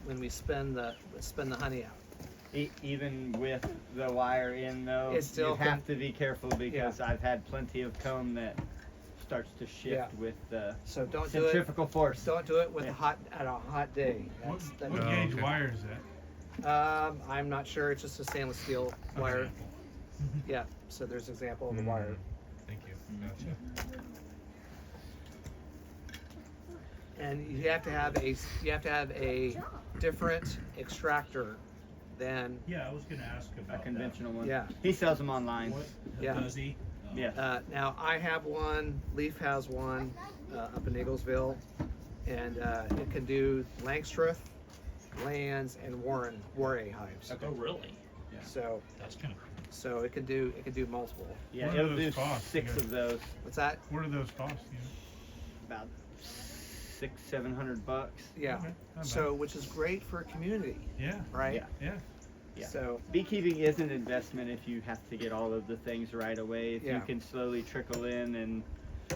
when we spin the honey out. Even with the wire in though, It still you have to be careful because Yeah. I've had plenty of comb that starts to shift Yeah. with the So don't do it. centrifugal force. Don't do it with Yeah. at a hot day. That What would- gauge okay. wire is that? I'm not sure. It's just a stainless steel wire. Yeah. So there's an example of the wire. Thank you. Gotcha. And you have to have a different extractor than Yeah, I was gonna ask A about conventional one. Yeah. He sells them online. yeah. Does he? Yeah. Now I have one. Leaf has one up in Eaglesville, and it can do Langstroth, Lands, and Warray hives. Oh, really? So That's kind of cool. so it can do multiple. Yeah, What are it'll do those cost? 6 You of those. What's that? What are those costs? About $600-700. Yeah. Okay, not So which is great for a community, Yeah. right? Yeah. Yeah. Yeah. So Beekeeping is an investment if you have to get all of the things right away. If Yeah. you can slowly trickle in and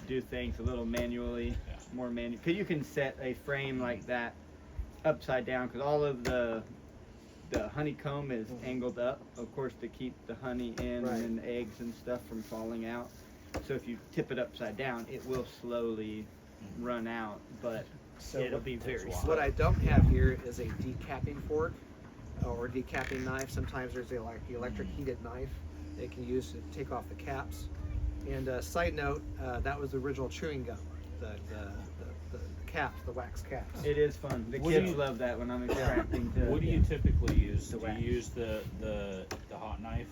do things a little manually, more manual. Because you can set a frame like that upside down because all of the honeycomb is angled up, of course, to keep the honey in Right. and the eggs and stuff from falling out. So if you tip it upside down, it will slowly run out, but So it'll be very slow. what I don't have here is a decapping fork or decapping knife. Sometimes there's a like electric heated knife they can use to take off the caps. And side note, that was the original chewing gum, the caps, the wax caps. It is fun. The What kids do you- love that when I'm extracting too. What do you typically use? The Do wax. you use the hot knife?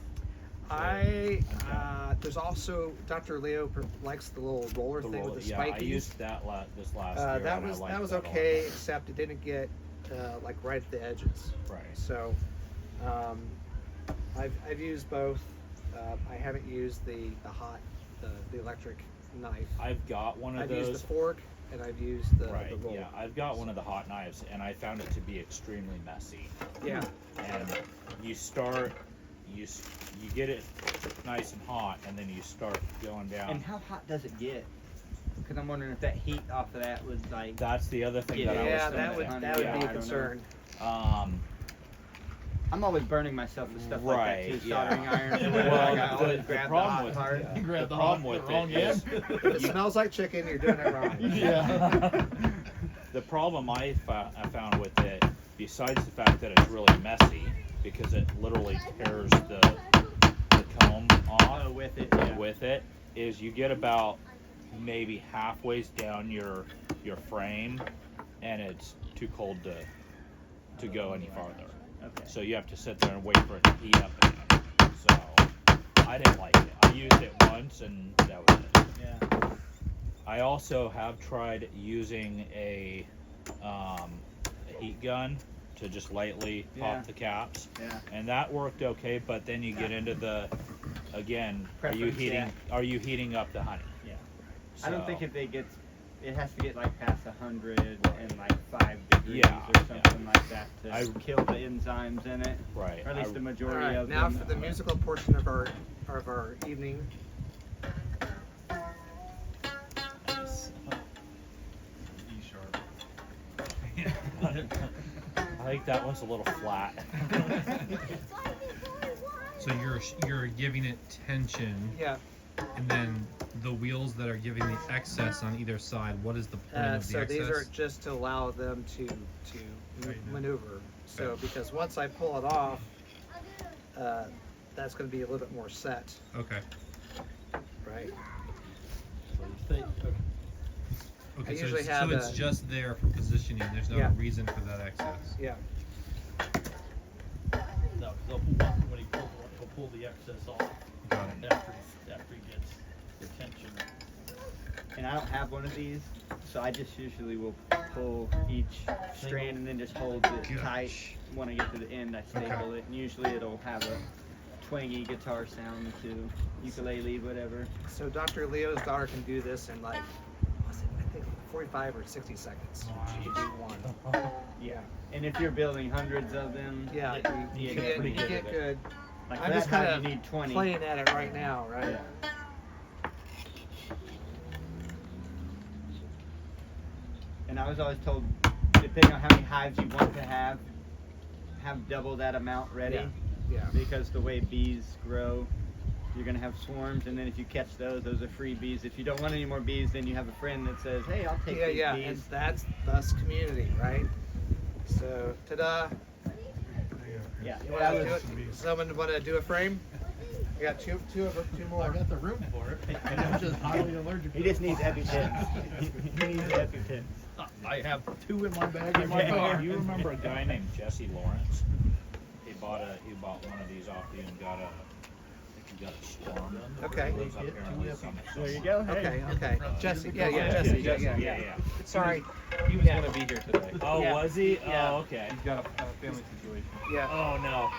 There's also Dr. Leo likes the little roller The thing roller- with the yeah, I spikies. used that this last year. That and I was liked that was that a lot. okay, except it didn't get like right at the edges. Right. So I've used both. I haven't used the electric knife. I've got one of I've those. used the fork and I've used the roll. Yeah, I've got one of the hot knives, and I found it to be extremely messy. Yeah. And you start, you get it nice and hot, and then you start going down. And how hot does it get? Because I'm wondering if that heat off of that was like. That's the other thing that I was Yeah, thinking. that would Yeah, be I a don't concern. I'm always burning myself with stuff like that too, yeah. soldering irons or whatever. Well, Like, I always the grab the problem hot with part. the problem with it is If it smells like chicken, you're doing it wrong. Yeah. the problem I found with it, besides the fact that it's really messy, because it literally tears the comb off with it, is you get about maybe halfway down your frame, and it's too cold to go any farther. Okay. So you have to sit there and wait for it to heat up again. So I didn't like it. I used it once and that was it. Yeah. I also have tried using a heat gun to just lightly pop the caps. Yeah. And that worked okay, but then you get into the, again, are you Preference, heating up the honey? Yeah. So, I don't think if it has to get like past 100 and like 5 degrees Yeah, or something like that to kill the enzymes in it. Right. Or at least the All majority right, of now them. for the musical portion of our evening. Nice. E sharp. I think that one's a little flat. So you're giving it tension. Yeah. And then the wheels that are giving the excess on either side, what is the point of the So excess? these are just to allow them to maneuver. So because once I pull it off, that's going to be a little bit more set. Okay. Right. Okay, I so usually it's, have so it's just there for positioning. There's no Yeah. reason for that excess. Yeah. No, when he pulls, he'll pull the excess off Got it. after he gets the tension. And I don't have one of these, so I just usually will pull each strand and then just hold it tight. When I get to the end, I staple it, and usually it'll have a twangy guitar sound to ukulele, whatever. So Dr. Leo's daughter can do this in like, I think 45 or 60 seconds. She can do one. Yeah. And if you're building hundreds of them, Yeah, you get pretty get good at it. good. Like I'm for just that kind height, of you need 20. playing at it right now, right? Yeah. And I was always told, depending on how many hives you want to have double that amount ready. Yeah. Yeah. Because the way bees grow, you're gonna have swarms, and then if you catch those are free bees. If you don't want any more bees, then you have a friend that says, "Hey, I'll take these Yeah, bees." and that's thus community, right? So, ta-da! Yeah. You want to do it? Someone want to do a frame? We got two more. I got the room for it. And I'm just highly allergic. He just needs EpiPens. He needs EpiPens. I have 2 in my bag in my car. You remember a guy named Jesse Lawrence? He bought one of these off you and got a storm. Okay. Lives up here in Summit. There you go. Hey. Okay. Jesse. Yeah. Jesse. Yeah. Sorry. He was gonna be here today. Oh, Yeah. was he? Yeah. Oh, okay. He's got a family situation. Yeah. Oh no,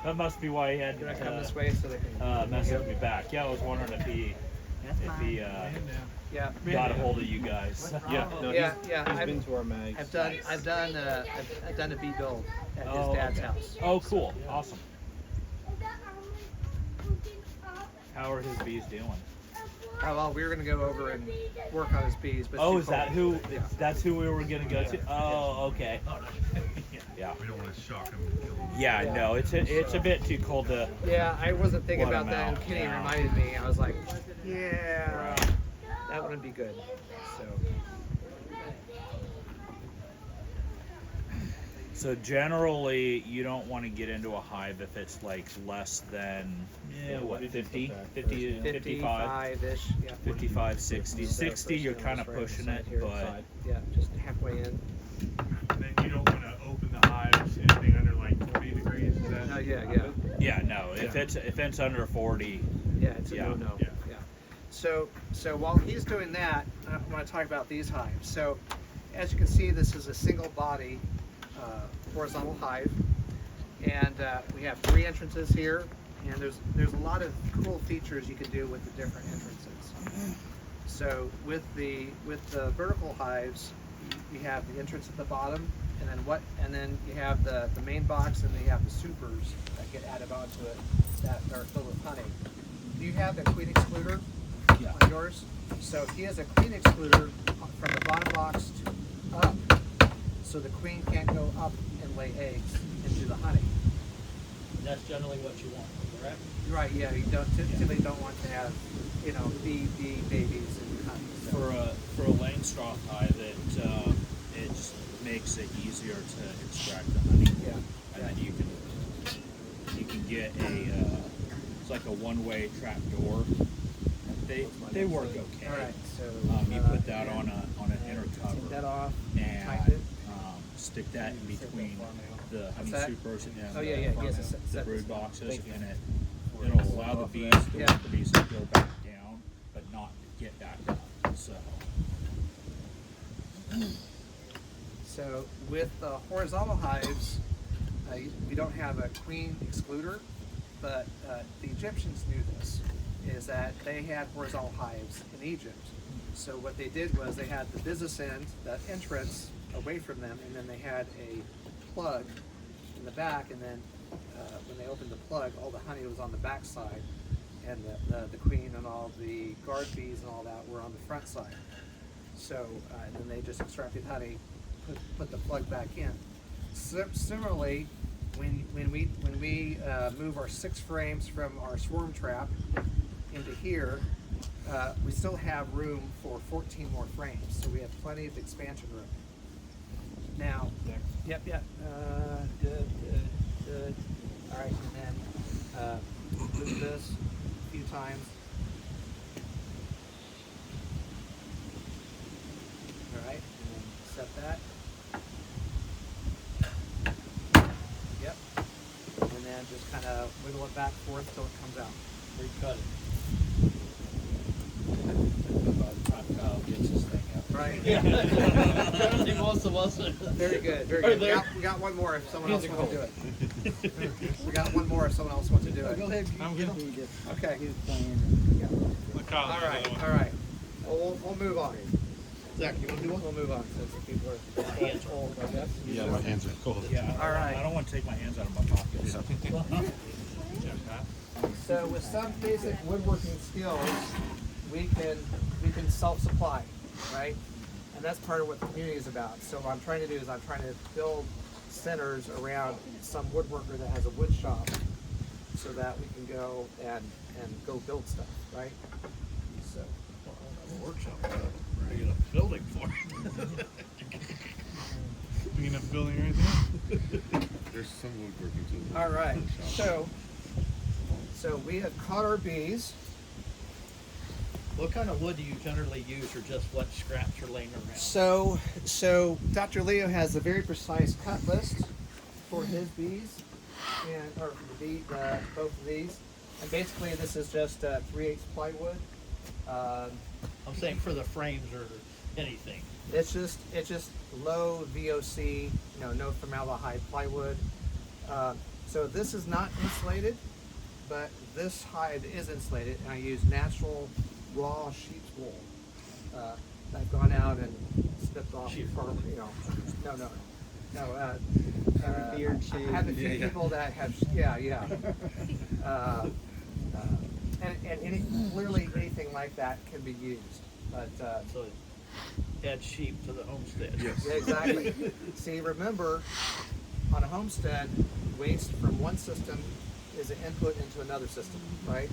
that must be why he had Gonna come this way so they can. messaged me back. Yeah, I was wondering if he Yeah. got a hold of you guys. Yeah, no, Yeah. he's been to our mags. I've done a bee build at his dad's house. Oh, cool, awesome. How are his bees doing? Oh, well, we were gonna go over and work on his bees, but. it's Oh, too is that cold. who? Yeah. That's who we were gonna go to. Oh, okay. Yeah. We don't want to shock him and kill him. Yeah, no, it's a bit too cold to. Yeah, I wasn't thinking Let about him that, and out, Kenny yeah. reminded me. I was like, yeah, Right. that wouldn't be good. So. So generally, you don't want to get into a hive if it's like less than what 50, 50, 55, 55-ish, yeah. 55, 60. So 60, you're first kind of right on the pushing side it, here, but side. Yeah, just halfway in. And then you don't want to open the hives anything under like 40 degrees. Is that? No, yeah. yeah, no. If it's under 40, Yeah, it's a Yeah. no-no. Yeah. Yeah. So while he's doing that, I want to talk about these hives. So as you can see, this is a single body horizontal hive, and we have 3 entrances here, and there's a lot of cool features you can do with the different entrances. So with the vertical hives, you have the entrance at the bottom, and then you have the main box, and then you have the supers that get added onto it that are filled with honey. Do you have a queen excluder on yours? So he has a queen excluder from the bottom box to up, so the queen can't go up and lay eggs into the honey. That's generally what you want, correct? Right, yeah, you typically don't want to have, bee babies and honey. So. for a Langstroth hive, it just makes it easier to extract the honey. Yeah. And then you can get it's like a one-way trap door. They work okay. All right, so you put that on an inner cover. Take that off. And tighten it. stick that in between the honey that? supers and Oh, yeah, the, he has to the set brood this. boxes, Thank you. and it'll allow the bees to Yeah. go back down, but not get back up. So with the horizontal hives, we don't have a queen excluder, but the Egyptians knew this, is that they had horizontal hives in Egypt. So what they did was they had the business end, that entrance, away from them, and then they had a plug in the back, and then when they opened the plug, all the honey was on the back side, and the queen and all the guard bees and all that were on the front side. So and then they just extracted honey, put the plug back in. Similarly, when we move our 6 frames from our swarm trap into here, we still have room for 14 more frames, so we have plenty of expansion room. Now, yep, good. All right, and then move this a few times. All right, and then set that. Yep, and then just kind of wiggle it back and forth till it comes out. Recut it. By the time Kyle gets his thing out. Right. I think most of us are. Very good, very Are good. there? We got one more if someone else Hands are wants to do it. We got one more if someone else wants to do it. Go ahead. I'm good. Okay. Look, Kyle, All right, another one. all right. Well, we'll move on. Zach, you want to do one? We'll move on since people are Hands old, I guess. Yeah, my hands are cold. Yeah. All right. I don't want to take my hands out of my pockets. So with some basic woodworking skills, we can self-supply, right? And that's part of what the community is about. So what I'm trying to do is I'm trying to build centers around some woodworker that has a wood shop, so that we can go and go build stuff, right? So A workshop, I get a building for it. Big enough building or anything? There's some woodworking too. all right, so we have caught our bees. What kind of wood do you generally use, or just what scraps are laying around? So Dr. Leo has a very precise cut list for his bees, or for the both of these. And basically, this is just 3/8 plywood. I'm saying for the frames or anything. It's just low VOC, no formaldehyde plywood. So this is not insulated, but this hive is insulated, and I use natural raw sheep's wool. I've gone out and snipped off from, beard I shave. have a few people that have, and clearly anything like that can be used, but So add sheep to the homestead. Yes. yeah, exactly. See, remember, on a homestead, waste from one system is an input into another system, right?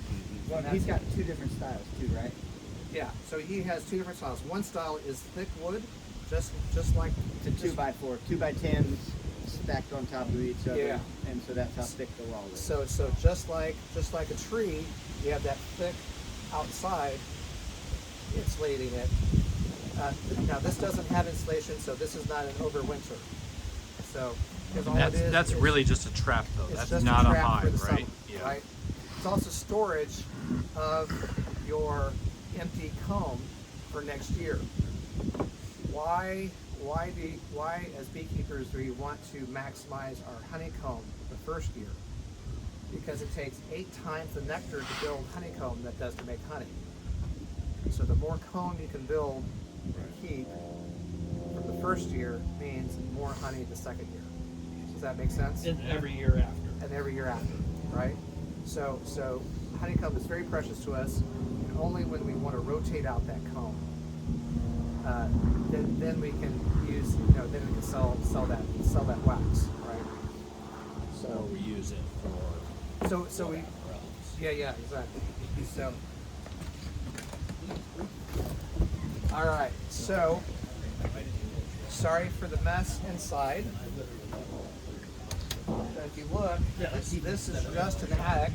Well, he's got 2 different styles too, right? Yeah, so he has 2 different styles. One style is thick wood, just like It's a 2x4, 2x10 stacked on top of each other. Yeah. And so that's how thick the wall is. So just like a tree, you have that thick outside insulating it. Now this doesn't have insulation, so this is not an overwinter. So because all it is, That's really just a trap, though. it's That's just not a trap for hive, the right? summer, right? It's also storage of your empty comb for next year. Why as beekeepers do we want to maximize our honeycomb the first year? Because it takes 8 times the nectar to build honeycomb that does to make honey. So the more comb you can build and keep for the first year means more honey the second year. Does that make sense? And every year after. And every year after, right? So honeycomb is very precious to us, and only when we want to rotate out that comb, then we can use, then we can sell that wax, right? So we use it for. So we, yeah, exactly. So, all right. So, sorry for the mess inside. But if you look, this is just an attic.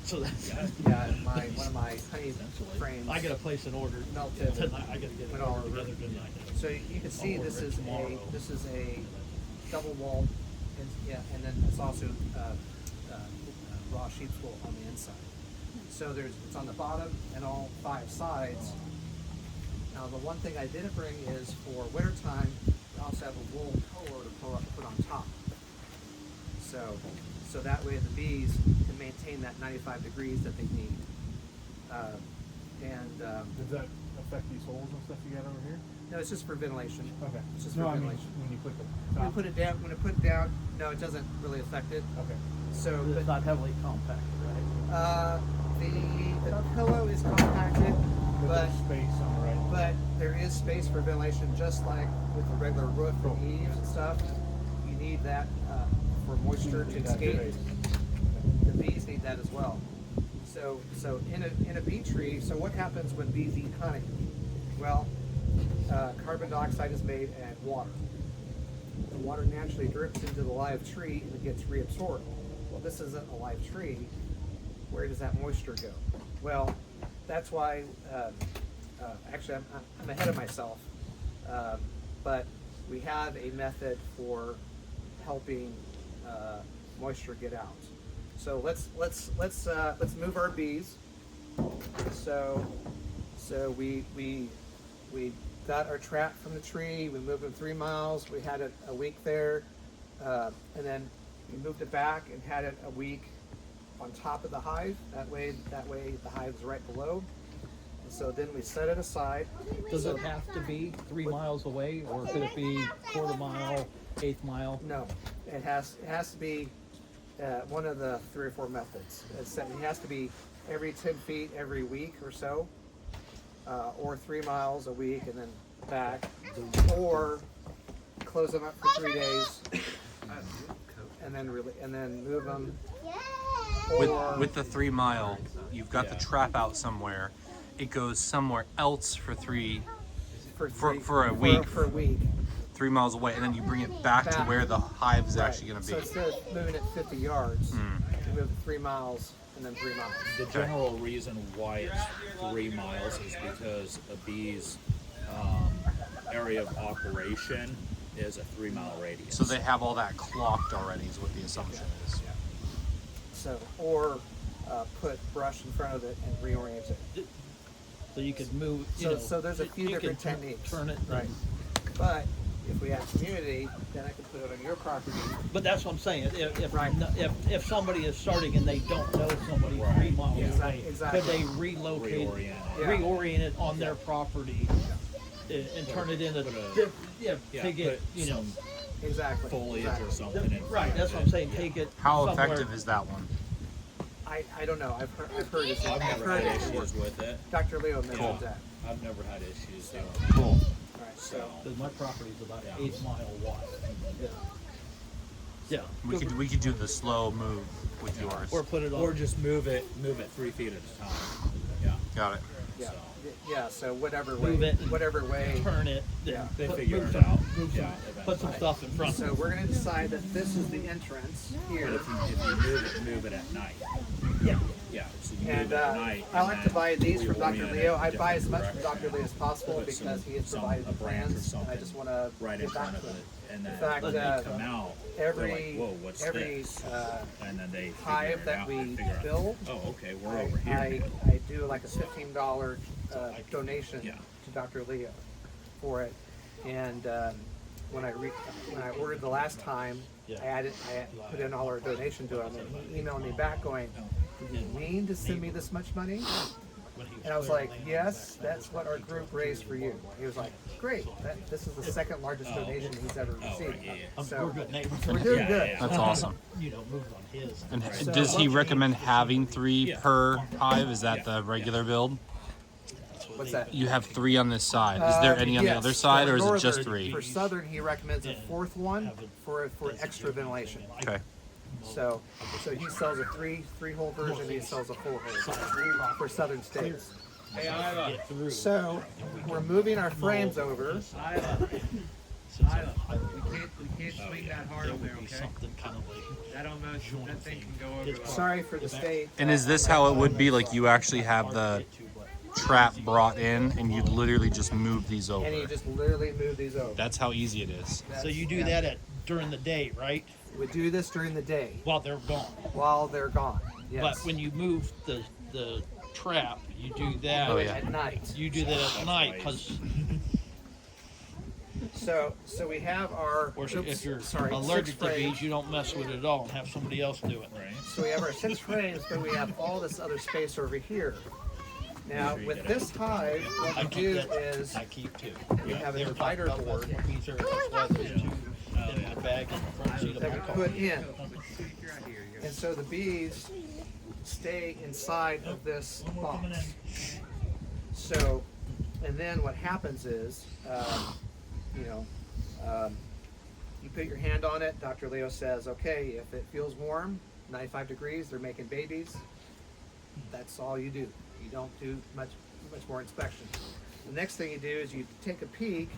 So that's One of my honey frames. I gotta place an order melted. tonight. I gotta get it Went all over. together tonight. So you can see I'll this order it is tomorrow. a double wall, and then it's also raw sheep's wool on the inside. So it's on the bottom and all 5 sides. Now the one thing I didn't bring is for winter time, we also have a wool collar to put on top. So that way the bees can maintain that 95 degrees that they need. Does that affect these holes and stuff you got over here? No, it's just for ventilation. Okay. It's just No, for I mean, ventilation. when you put the When I top. put it down, no, it doesn't really affect it. Okay. So, It's not heavily compacted, right? the pillow is compacted, but there's space on the right. but there is space for ventilation, just like with the regular roof and eaves and stuff. You need that for moisture to escape. The bees need that as well. So in a bee tree, so what happens when bees eat honey? Well, carbon dioxide is made and water. The water naturally drips into the live tree and it gets reabsorbed. Well, this isn't a live tree. Where does that moisture go? Well, that's why, actually I'm ahead of myself, but we have a method for helping moisture get out. So let's move our bees. So we got our trap from the tree. We moved them 3 miles. We had it a week there, and then we moved it back and had it a week on top of the hive. That way the hive is right below. And so then we set it aside. Does it have to be 3 miles away, or could it be quarter mile, 1/8 mile? No, it has to be one of the 3 or 4 methods. It has to be every 10 feet every week or so, or 3 miles a week and then back, or close them up for 3 days and then move them. With the 3 mile, you've got the trap out somewhere. It goes somewhere else for a week. For a week. 3 miles away, and then you bring it back to where the hive is actually going to be. So instead of moving it 50 yards, you move it 3 miles and then 3 miles. The general reason why it's 3 miles is because a bee's area of operation is a 3 mile radius. So they have all that clocked already, is what the assumption is. So, or put brush in front of it and reorient it. So you could move. So there's a few you different could techniques. Turn it. Right. But if we have community, then I can put it on your property. But that's what I'm saying. Right. If somebody is starting and they don't know somebody 3 miles away, Exactly. could they relocate, Reorient it on their property and turn it into take it, Exactly. foliage exactly. or something. in right. front That's of what I'm it. saying. Take it. How somewhere. effective is that one? I don't know. I've heard it. I've never heard had it. issues with it. Dr. Leo mentioned Cool. that. I've never had issues. So. Cool. All right. So Because my property is about 8 mile wide. Yeah. We could do the slow move with yours. Or put it on. Or just move it 3 feet at a time. Yeah. Got it. Yeah. So Yeah. So whatever Move way, it. whatever way. Turn it. Yeah. they Put- figure move it some- out. move some- Yeah, Put some stuff in front. So we're going to decide that this is the entrance here. But if you move it at night. Yeah. Yeah. So you And move it at night. I like to buy these from Dr. reorient Leo. it I in buy as different much from Dr. direction. Leo as possible Put because he has some- provided a the branch or plans, and I something just want to right in get back front to of it. it, and then In fact, when they come out, every they're like, "Whoa, what's every this?" uh, And then they figure hive it that out we and figure out, build, oh, okay, we're over here. I do like a $15 donation Yeah. to Dr. Leo for it, and when I ordered the last time, I put in all our donation to him, and he emailed me back going, "Do you mean to send me this much money?" And I was like, "Yes, that's what our group raised for you." He was like, "Great, this is the second largest donation he's ever received." So We're good neighbors. we're doing good. That's awesome. You know, move on his. And So does he what- recommend having 3 per hive? Is that the regular build? What's that? You have 3 on this side. Is there any on the Yes, other side, for or is it northern- just 3? For southern, he recommends a fourth one for extra ventilation. Okay. So he sells a three hole version. He sells a 4 hole for southern states. So we're moving our frames over. We can't swing that hard over there, okay? Something kind of like That almost, that thing can go over. Sorry for the state. And is this how it would be? Like you actually have the trap brought in, and you literally just move these over. And you just literally move these over. That's how easy it is. So you do that during the day, right? We do this during the day While they're gone. while they're gone. Yes. But when you move the trap, you do that Oh, yeah. At night. You do that at night because So we have our. if you're sorry, allergic 6 to frames. bees, you don't mess with it at all and have somebody else do it. Right. So we have our 6 frames, but we have all this other space over here. Now with this hive, what we do is I keep two. we have a divider board Bees are that's why there's two in the bag in the front seat of that my we car. put in. And so the bees stay inside of this box. So, and then what happens is, you put your hand on it. Dr. Leo says, okay, if it feels warm, 95 degrees, they're making babies. That's all you do. You don't do much more inspection. The next thing you do is you take a peek,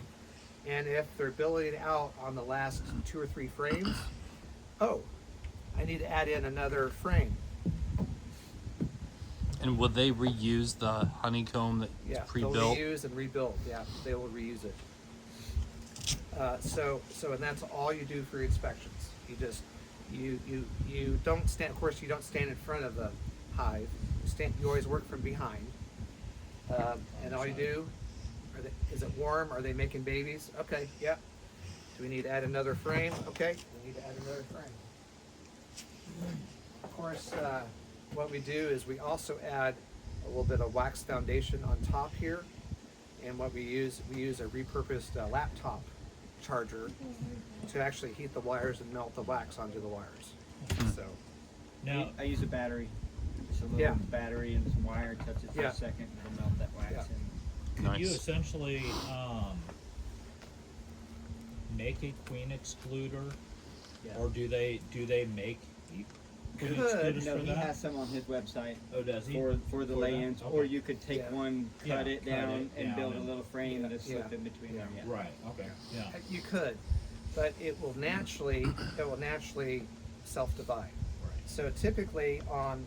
and if they're billowing out on the last 2 or 3 frames, oh, I need to add in another frame. And will they reuse the honeycomb that's Yeah, pre-built? they'll reuse and rebuild. Yeah, they will reuse it. And that's all you do for your inspections. You just you don't stand. Of course, you don't stand in front of the hive. You always work from behind. And all you do, is it warm? Are they making babies? Okay, yeah. Do we need to add another frame? Okay, we need to add another frame. Of course, what we do is we also add a little bit of wax foundation on top here. And what we use a repurposed laptop charger to actually heat the wires and melt the wax onto the wires. So Now I use a battery. Just a little battery and some wire. Touch it for a second, and it'll melt that wax. Yeah. Could you essentially make a queen excluder, or do they make queen excluders No, for he that? has some on his website. Oh, does he? For the For lay-ins, that? or Okay. you could take one, cut it down, and build a little frame to slip in between there. Yeah. Right. Okay. Yeah. you could, but it will naturally self-divide. So typically on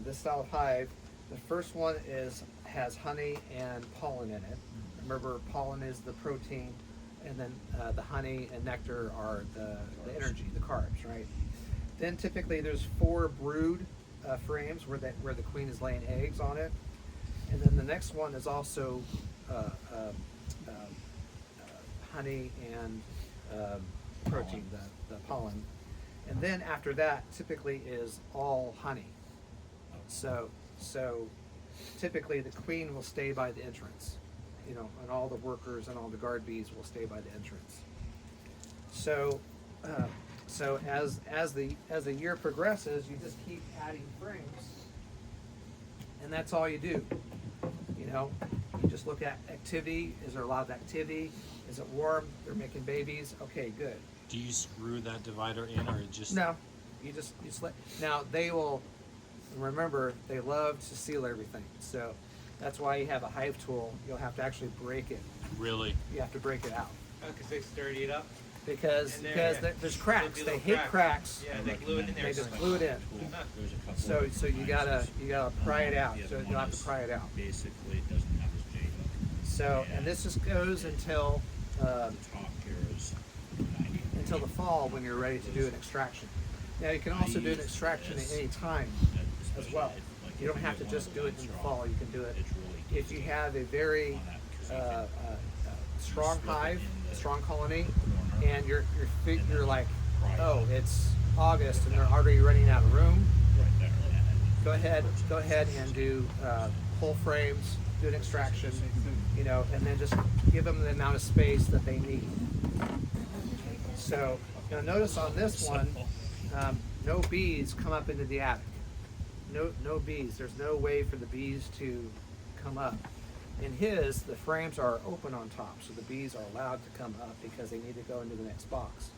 this style of hive, the first one has honey and pollen in it. Remember, pollen is the protein, and then the honey and nectar are the energy, the carbs, right? Then typically there's 4 brood frames where the queen is laying eggs on it, and then the next one is also honey and protein, the pollen. And then after that, typically is all honey. So typically the queen will stay by the entrance, and all the workers and all the guard bees will stay by the entrance. So as the year progresses, you just keep adding frames, and that's all you do. You just look at activity. Is there a lot of activity? Is it warm? They're making babies. Okay, good. Do you screw that divider in, or just No, you let. Now they will. Remember, they love to seal everything. So That's why you have a hive tool. You'll have to actually break it. Really? You have to break it out. Because they sturdy it up. Because there's cracks. They hate cracks. Yeah, they glue it in there. They just glue it in. So you gotta pry it out. So you'll have to pry it out. Basically, it doesn't have this J hook. So and this just goes until The top here is 90. the fall when you're ready to do an extraction. Now you can also do an extraction at any time as well. You don't have to just do it in the fall. You can do it if you have a very strong hive, a strong colony, and you're like, oh, it's August and they're already running out of room. Go ahead and do pull frames, do an extraction, you know, and then just give them the amount of space that they need. So now notice on this one, no bees come up into the attic. No bees. There's no way for the bees to come up. In his, the frames are open on top, so the bees are allowed to come up because they need to go into the next box.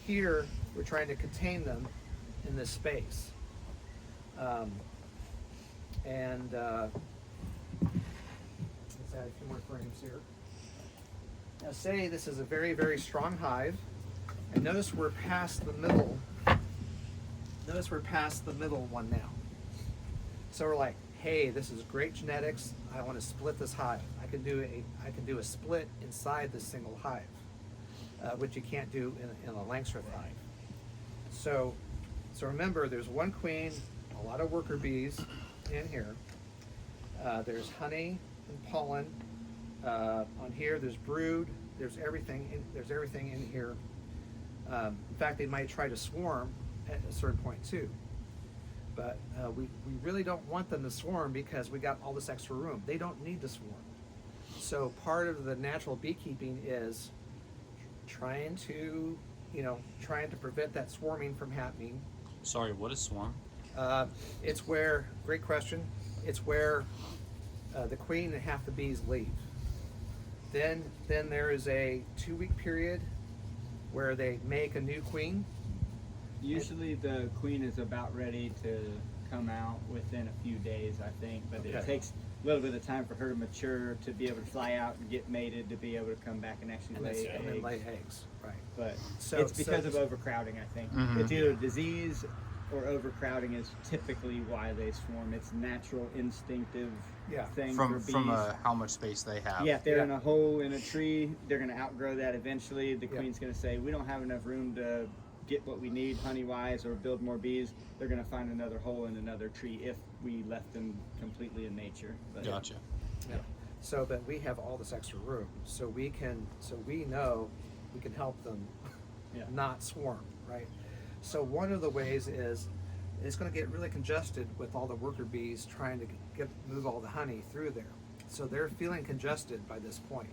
Here, we're trying to contain them in this space. Let's add a few more frames here. Now say this is a very, very strong hive, and notice we're past the middle. Notice we're past the middle one now. So we're like, hey, this is great genetics. I want to split this hive. I can do a split inside this single hive, which you can't do in a Langstroth hive. So remember, there's one queen, a lot of worker bees in here. There's honey and pollen. On here, there's brood. There's everything in here. In fact, they might try to swarm at a certain point too. But we really don't want them to swarm because we got all this extra room. They don't need to swarm. So part of the natural beekeeping is trying to prevent that swarming from happening. Sorry, what is swarm? It's where, great question, it's where the queen and half the bees leave. Then there is a 2-week period where they make a new queen. Usually the queen is about ready to come out within a few days, I think, but it takes a little bit of time for her to mature, to be able to fly out and get mated, to be able to come back and actually lay eggs. And then lay eggs, right. But it's because of overcrowding, I think. Mm-hmm. It's either disease or overcrowding is typically why they swarm. It's natural, instinctive thing for bees. From how much space they have. Yeah, if they're in a hole in a tree, they're going to outgrow that eventually. The queen's going to say, we don't have enough room to get what we need honey-wise or build more bees. They're going to find another hole in another tree if we left them completely in nature. But, Gotcha. Yeah. So, but we have all this extra room, so we know we can help them not swarm, right? So one of the ways is it's going to get really congested with all the worker bees trying to move all the honey through there. So they're feeling congested by this point.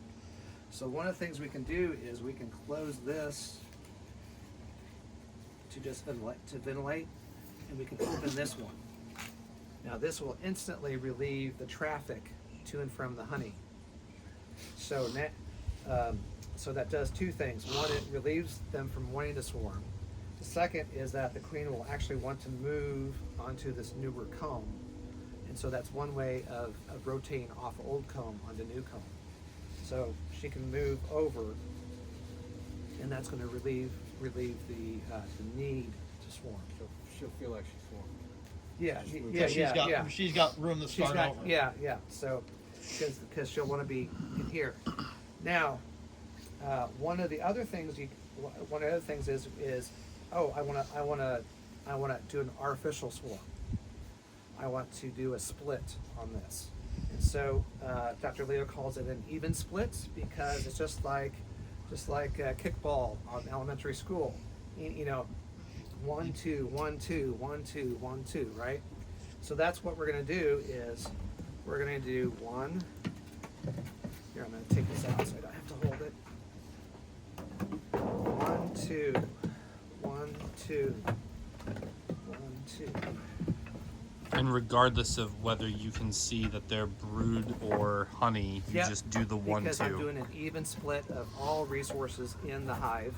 So one of the things we can do is we can close this to just ventilate, and we can open this one. Now this will instantly relieve the traffic to and from the honey. So that does two things. One, it relieves them from wanting to swarm. The second is that the queen will actually want to move onto this newer comb. And so that's one way of rotating off old comb onto new comb. So she can move over, and that's going to relieve the need to swarm. She'll feel like she's swarming. She's got room to start over. Yeah. So, because she'll want to be in here. Now, one of the other things is I want to do an artificial swarm. I want to do a split on this, and so Dr. Leo calls it an even split because it's just like kickball on elementary school. 1 2 1 2 1 2 1 2, right? So that's what we're going to do is we're going to do one. Here, I'm going to take this out so I don't have to hold it. 1 2 1 2 1 2. And regardless of whether you can see that they're brood or honey, you just do the 1 2. Because I'm doing an even split of all resources in the hive.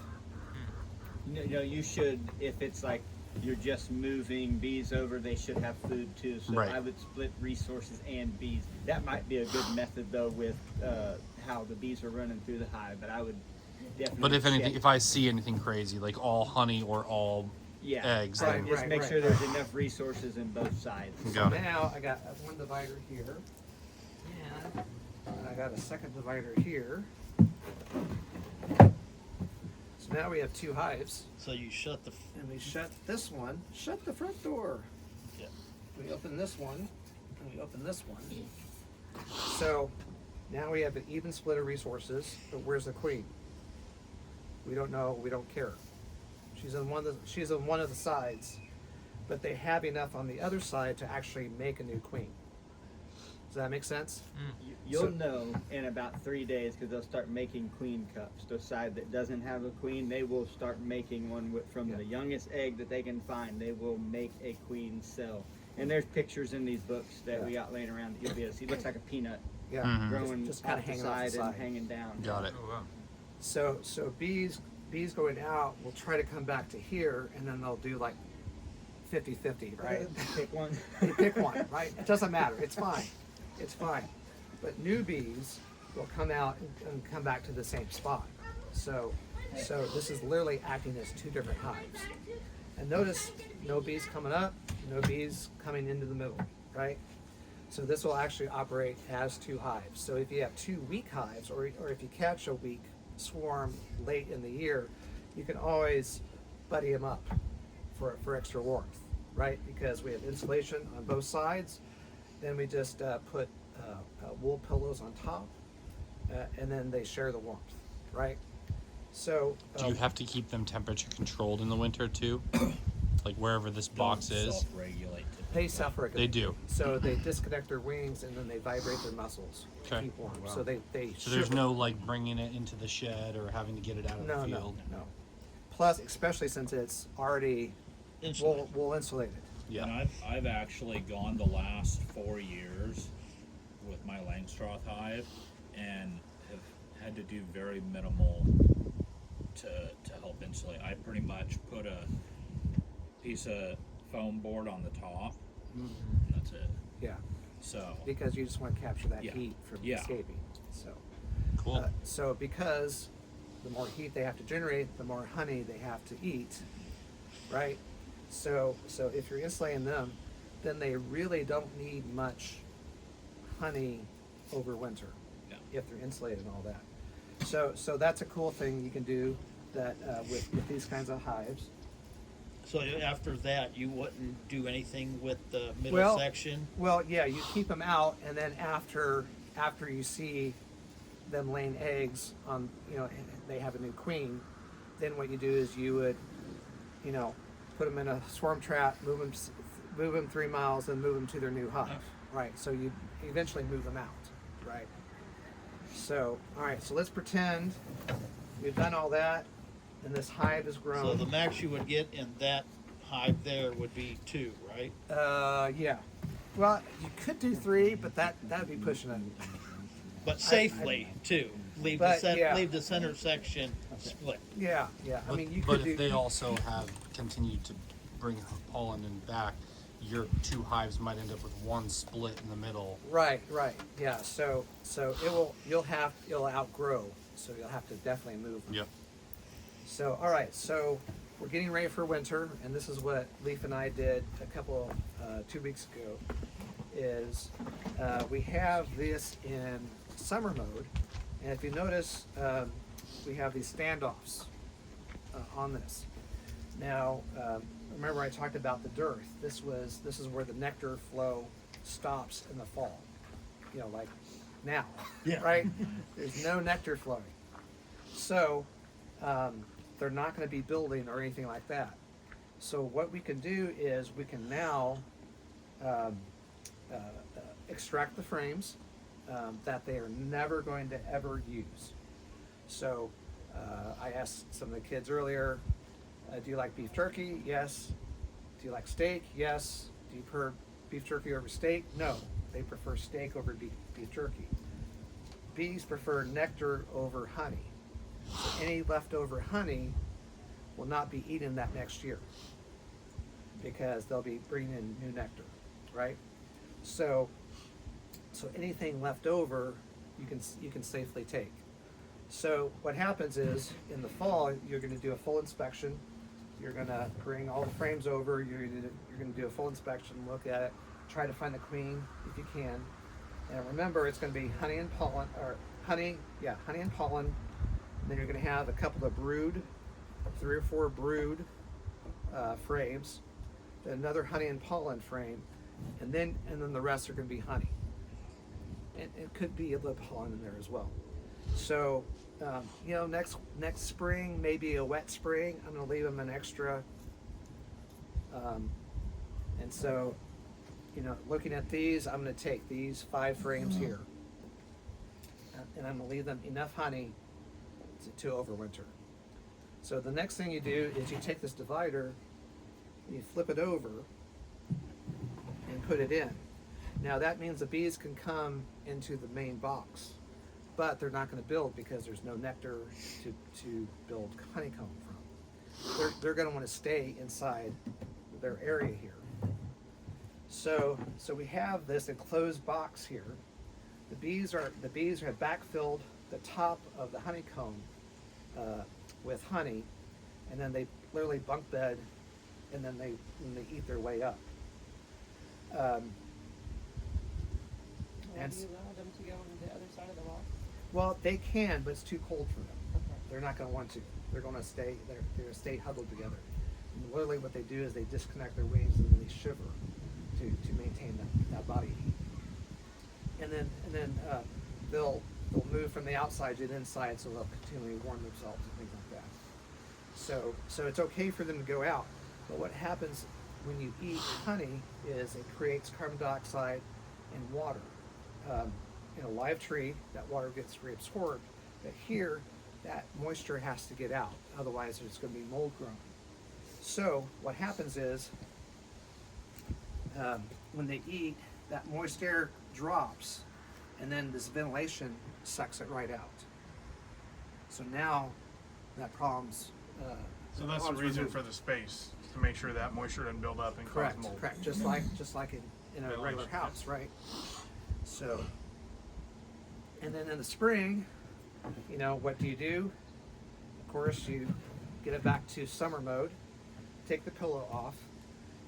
You should, if it's like you're just moving bees over, they should have food too. So Right. I would split resources and bees. That might be a good method though with how the bees are running through the hive, but I would definitely But if anything, check. if I see anything crazy, like all honey or all Yeah, eggs, so then just Right, make right, sure there's right. enough resources in both sides. got it. Now I got one divider here, and I got a second divider here. So now we have 2 hives, So you shut the. and we shut this one. Shut the front door. Yeah. We open this one, and we open this one. So now we have an even split of resources. But where's the queen? We don't know. We don't care. She's on one of the sides, but they have enough on the other side to actually make a new queen. Does that make sense? You'll know in about 3 days because they'll start making queen cups. The side that doesn't have a queen, they will start making one from the youngest egg that they can find. They will make a queen cell. And there's pictures in these books that we got laying around that you'll be able to see. It looks like a peanut Yeah. growing Just kinda off the hanging off the side and side. hanging down. Got it. So bees going out will try to come back to here, and then they'll do like 50-50, right? Pick one. They pick one, right? It doesn't matter. It's fine. It's fine. But new bees will come out and come back to the same spot. So this is literally acting as 2 different hives. And notice no bees coming up, no bees coming into the middle, right? So this will actually operate as 2 hives. So if you have 2 weak hives, or if you catch a weak swarm late in the year, you can always buddy them up for extra warmth, right? Because we have insulation on both sides. Then we just put wool pillows on top, and then they share the warmth, right? So Do you have to keep them temperature controlled in the winter too? Like wherever this box is? Self-regulate. they self-regulate. They do. So they disconnect their wings and then they vibrate their muscles to Okay. keep warm. So they So there's shiver. no like bringing it into the shed or having to get it out of no the no field. no. Plus, especially since it's already wool insulated. Yeah. And I've actually gone the last 4 years with my Langstroth hive and have had to do very minimal to help insulate. I pretty much put a piece of foam board on the top, and that's it. Yeah. So Because you just want to capture that Yeah. heat from Yeah. escaping. So. Cool. So because the more heat they have to generate, the more honey they have to eat, right? So if you're insulating them, then they really don't need much honey over winter if they're insulated and all that. So that's a cool thing you can do that with these kinds of hives. So after that, you wouldn't do anything with the middle section? Well, yeah, you keep them out, and then after you see them laying eggs on, they have a new queen, then what you do is you would, put them in a swarm trap, move them 3 miles, and move them to their new hive. Right. So you eventually move them out. Right. So all right. So let's pretend we've done all that, and this hive is grown. So the max you would get in that hive there would be 2, right? Yeah. Well, you could do 3, but that'd be pushing it. But safely, 2. Leave the center section split. Yeah. I mean, you could But do. if they also have continued to bring pollen in back, your 2 hives might end up with 1 split in the middle. Right. Yeah. So it'll outgrow. So you'll have to definitely move them. Yep. So all right. So we're getting ready for winter, and this is what Leaf and I did a couple 2 weeks ago. Is we have this in summer mode, and if you notice, we have these standoffs on this. Now, remember I talked about the dearth. This is where the nectar flow stops in the fall. Like now, right? There's no nectar flowing, so they're not going to be building or anything like that. So what we can do is we can now extract the frames that they are never going to ever use. So I asked some of the kids earlier, do you like beef jerky? Yes. Do you like steak? Yes. Do you prefer beef jerky over steak? No. They prefer steak over beef jerky. Bees prefer nectar over honey. So any leftover honey will not be eaten that next year. because they'll be bringing in new nectar, right? So anything left over, you can safely take. So what happens is in the fall, you're going to do a full inspection. You're going to bring all the frames over. You're going to do a full inspection, look at it, try to find the queen if you can. And remember, it's going to be honey and pollen, honey and pollen. And then you're going to have a couple of brood, 3 or 4 brood frames, then another honey and pollen frame, and then the rest are going to be honey. And it could be a little pollen in there as well. So, you know, next spring, maybe a wet spring, I'm going to leave them an extra. And so, you know, looking at these, I'm going to take these 5 frames here, and I'm going to leave them enough honey to overwinter. So the next thing you do is you take this divider, you flip it over, and put it in. Now that means the bees can come into the main box, but they're not going to build because there's no nectar to build honeycomb from. They're going to want to stay inside their area here. So we have this enclosed box here. The bees have backfilled the top of the honeycomb with honey, and then they literally bunk bed, and then they eat their way up. And do you allow them to go on the other side of the wall? Well, they can, but it's too cold for them. Okay. They're not going to want to. They're going to stay. They're going to stay huddled together. And literally, what they do is they disconnect their wings and then they shiver to maintain that body heat. And then they'll move from the outside to the inside, so they'll continually warm themselves and things like that. So it's okay for them to go out, but what happens when you eat honey is it creates carbon dioxide and water. In a live tree, that water gets reabsorbed, but here, that moisture has to get out, otherwise there's going to be mold growing. So what happens is, when they eat, that moist air drops, and then this ventilation sucks it right out. So now, that problem's So that's the reason for the space, to make sure that moisture doesn't build up and cause mold. Correct. Just like in a regular house, right? So, and then in the spring, you know, what do you do? Of course, you get it back to summer mode, take the pillow off,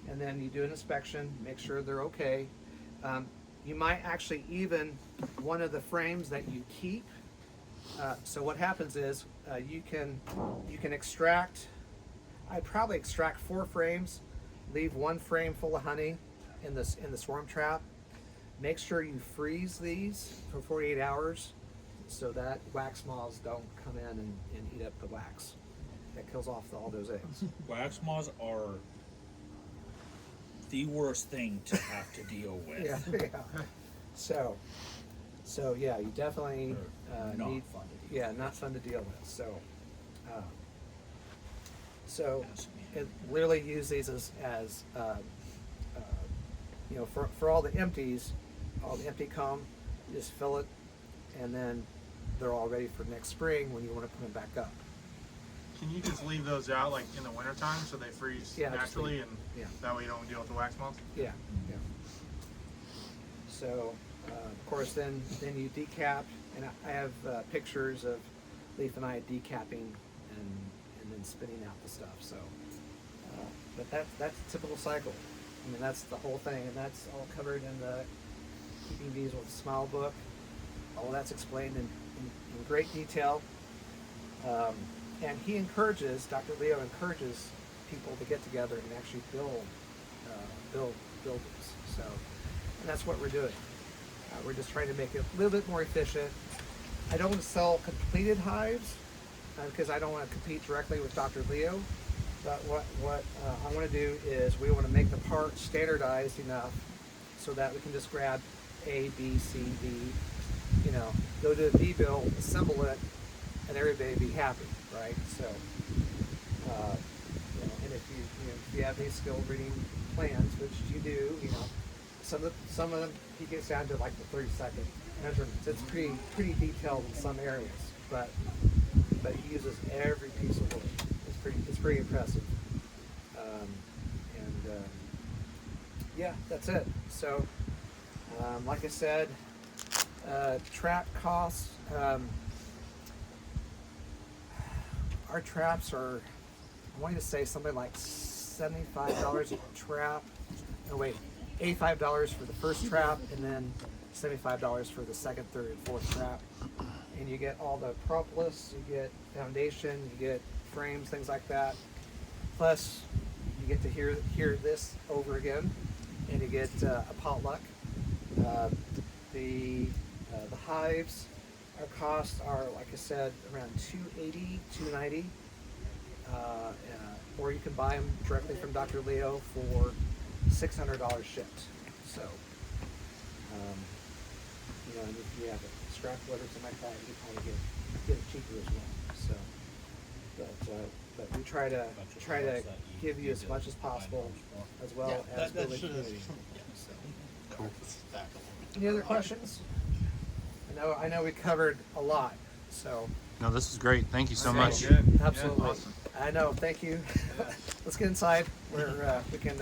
and then you do an inspection, make sure they're okay. You might actually even one of the frames that you keep. So what happens is you can extract. I'd probably extract 4 frames, leave 1 frame full of honey in the swarm trap. Make sure you freeze these for 48 hours so that wax moths don't come in and eat up the wax. That kills off all those eggs. Wax moths are the worst thing to have to deal with. Yeah. So yeah, you definitely not need. fun to deal Yeah, not fun to deal with. So it literally use these as you know, for all the empties, all the empty comb, you just fill it, and then they're all ready for next spring when you want to put them back up. Can you just leave those out like in the wintertime so they freeze naturally, and that way you don't deal with the wax moths? Yeah. So of course then you decap, and I have pictures of Leaf and I decapping and then spinning out the stuff. So but that's a typical cycle. I mean, that's the whole thing, and that's all covered in the Keeping Bees with a Smile book. All that's explained in great detail. And he encourages, Dr. Leo encourages people to get together and actually build these. So, and that's what we're doing. We're just trying to make it a little bit more efficient. I don't want to sell completed hives because I don't want to compete directly with Dr. Leo. But what I want to do is we want to make the part standardized enough so that we can just grab A, B, C, D, you know, go to the B bill, assemble it, and everybody be happy, right? So, you know, and if you have these skill reading plans, which you do, you know, some of them he gets down to like the 30-second measurements. It's pretty detailed in some areas, but he uses every piece of wood. It's pretty impressive. And And yeah, that's it. So, like I said, trap costs. Our traps are, I want you to say something like $75 a trap. No, wait, $85 for the first trap, and then $75 for the second, third, and fourth trap. And you get all the propolis, you get foundation, you get frames, things like that. Plus, you get to hear this over again, and you get a potluck. The hives, our costs are, like I said, around $280, $290. Or you can buy them directly from Dr. Leo for $600 shipped. So, you know, if you have a scrap wood or something like that, you can probably get it cheaper as well. So, but we try to give you as much as possible, as well as build a community. So. Cool. Any other questions? I know we covered a lot, so. No, this is great. Thank you so Okay. much. Absolutely. Yeah, awesome. I know. Thank you. Let's get inside where we can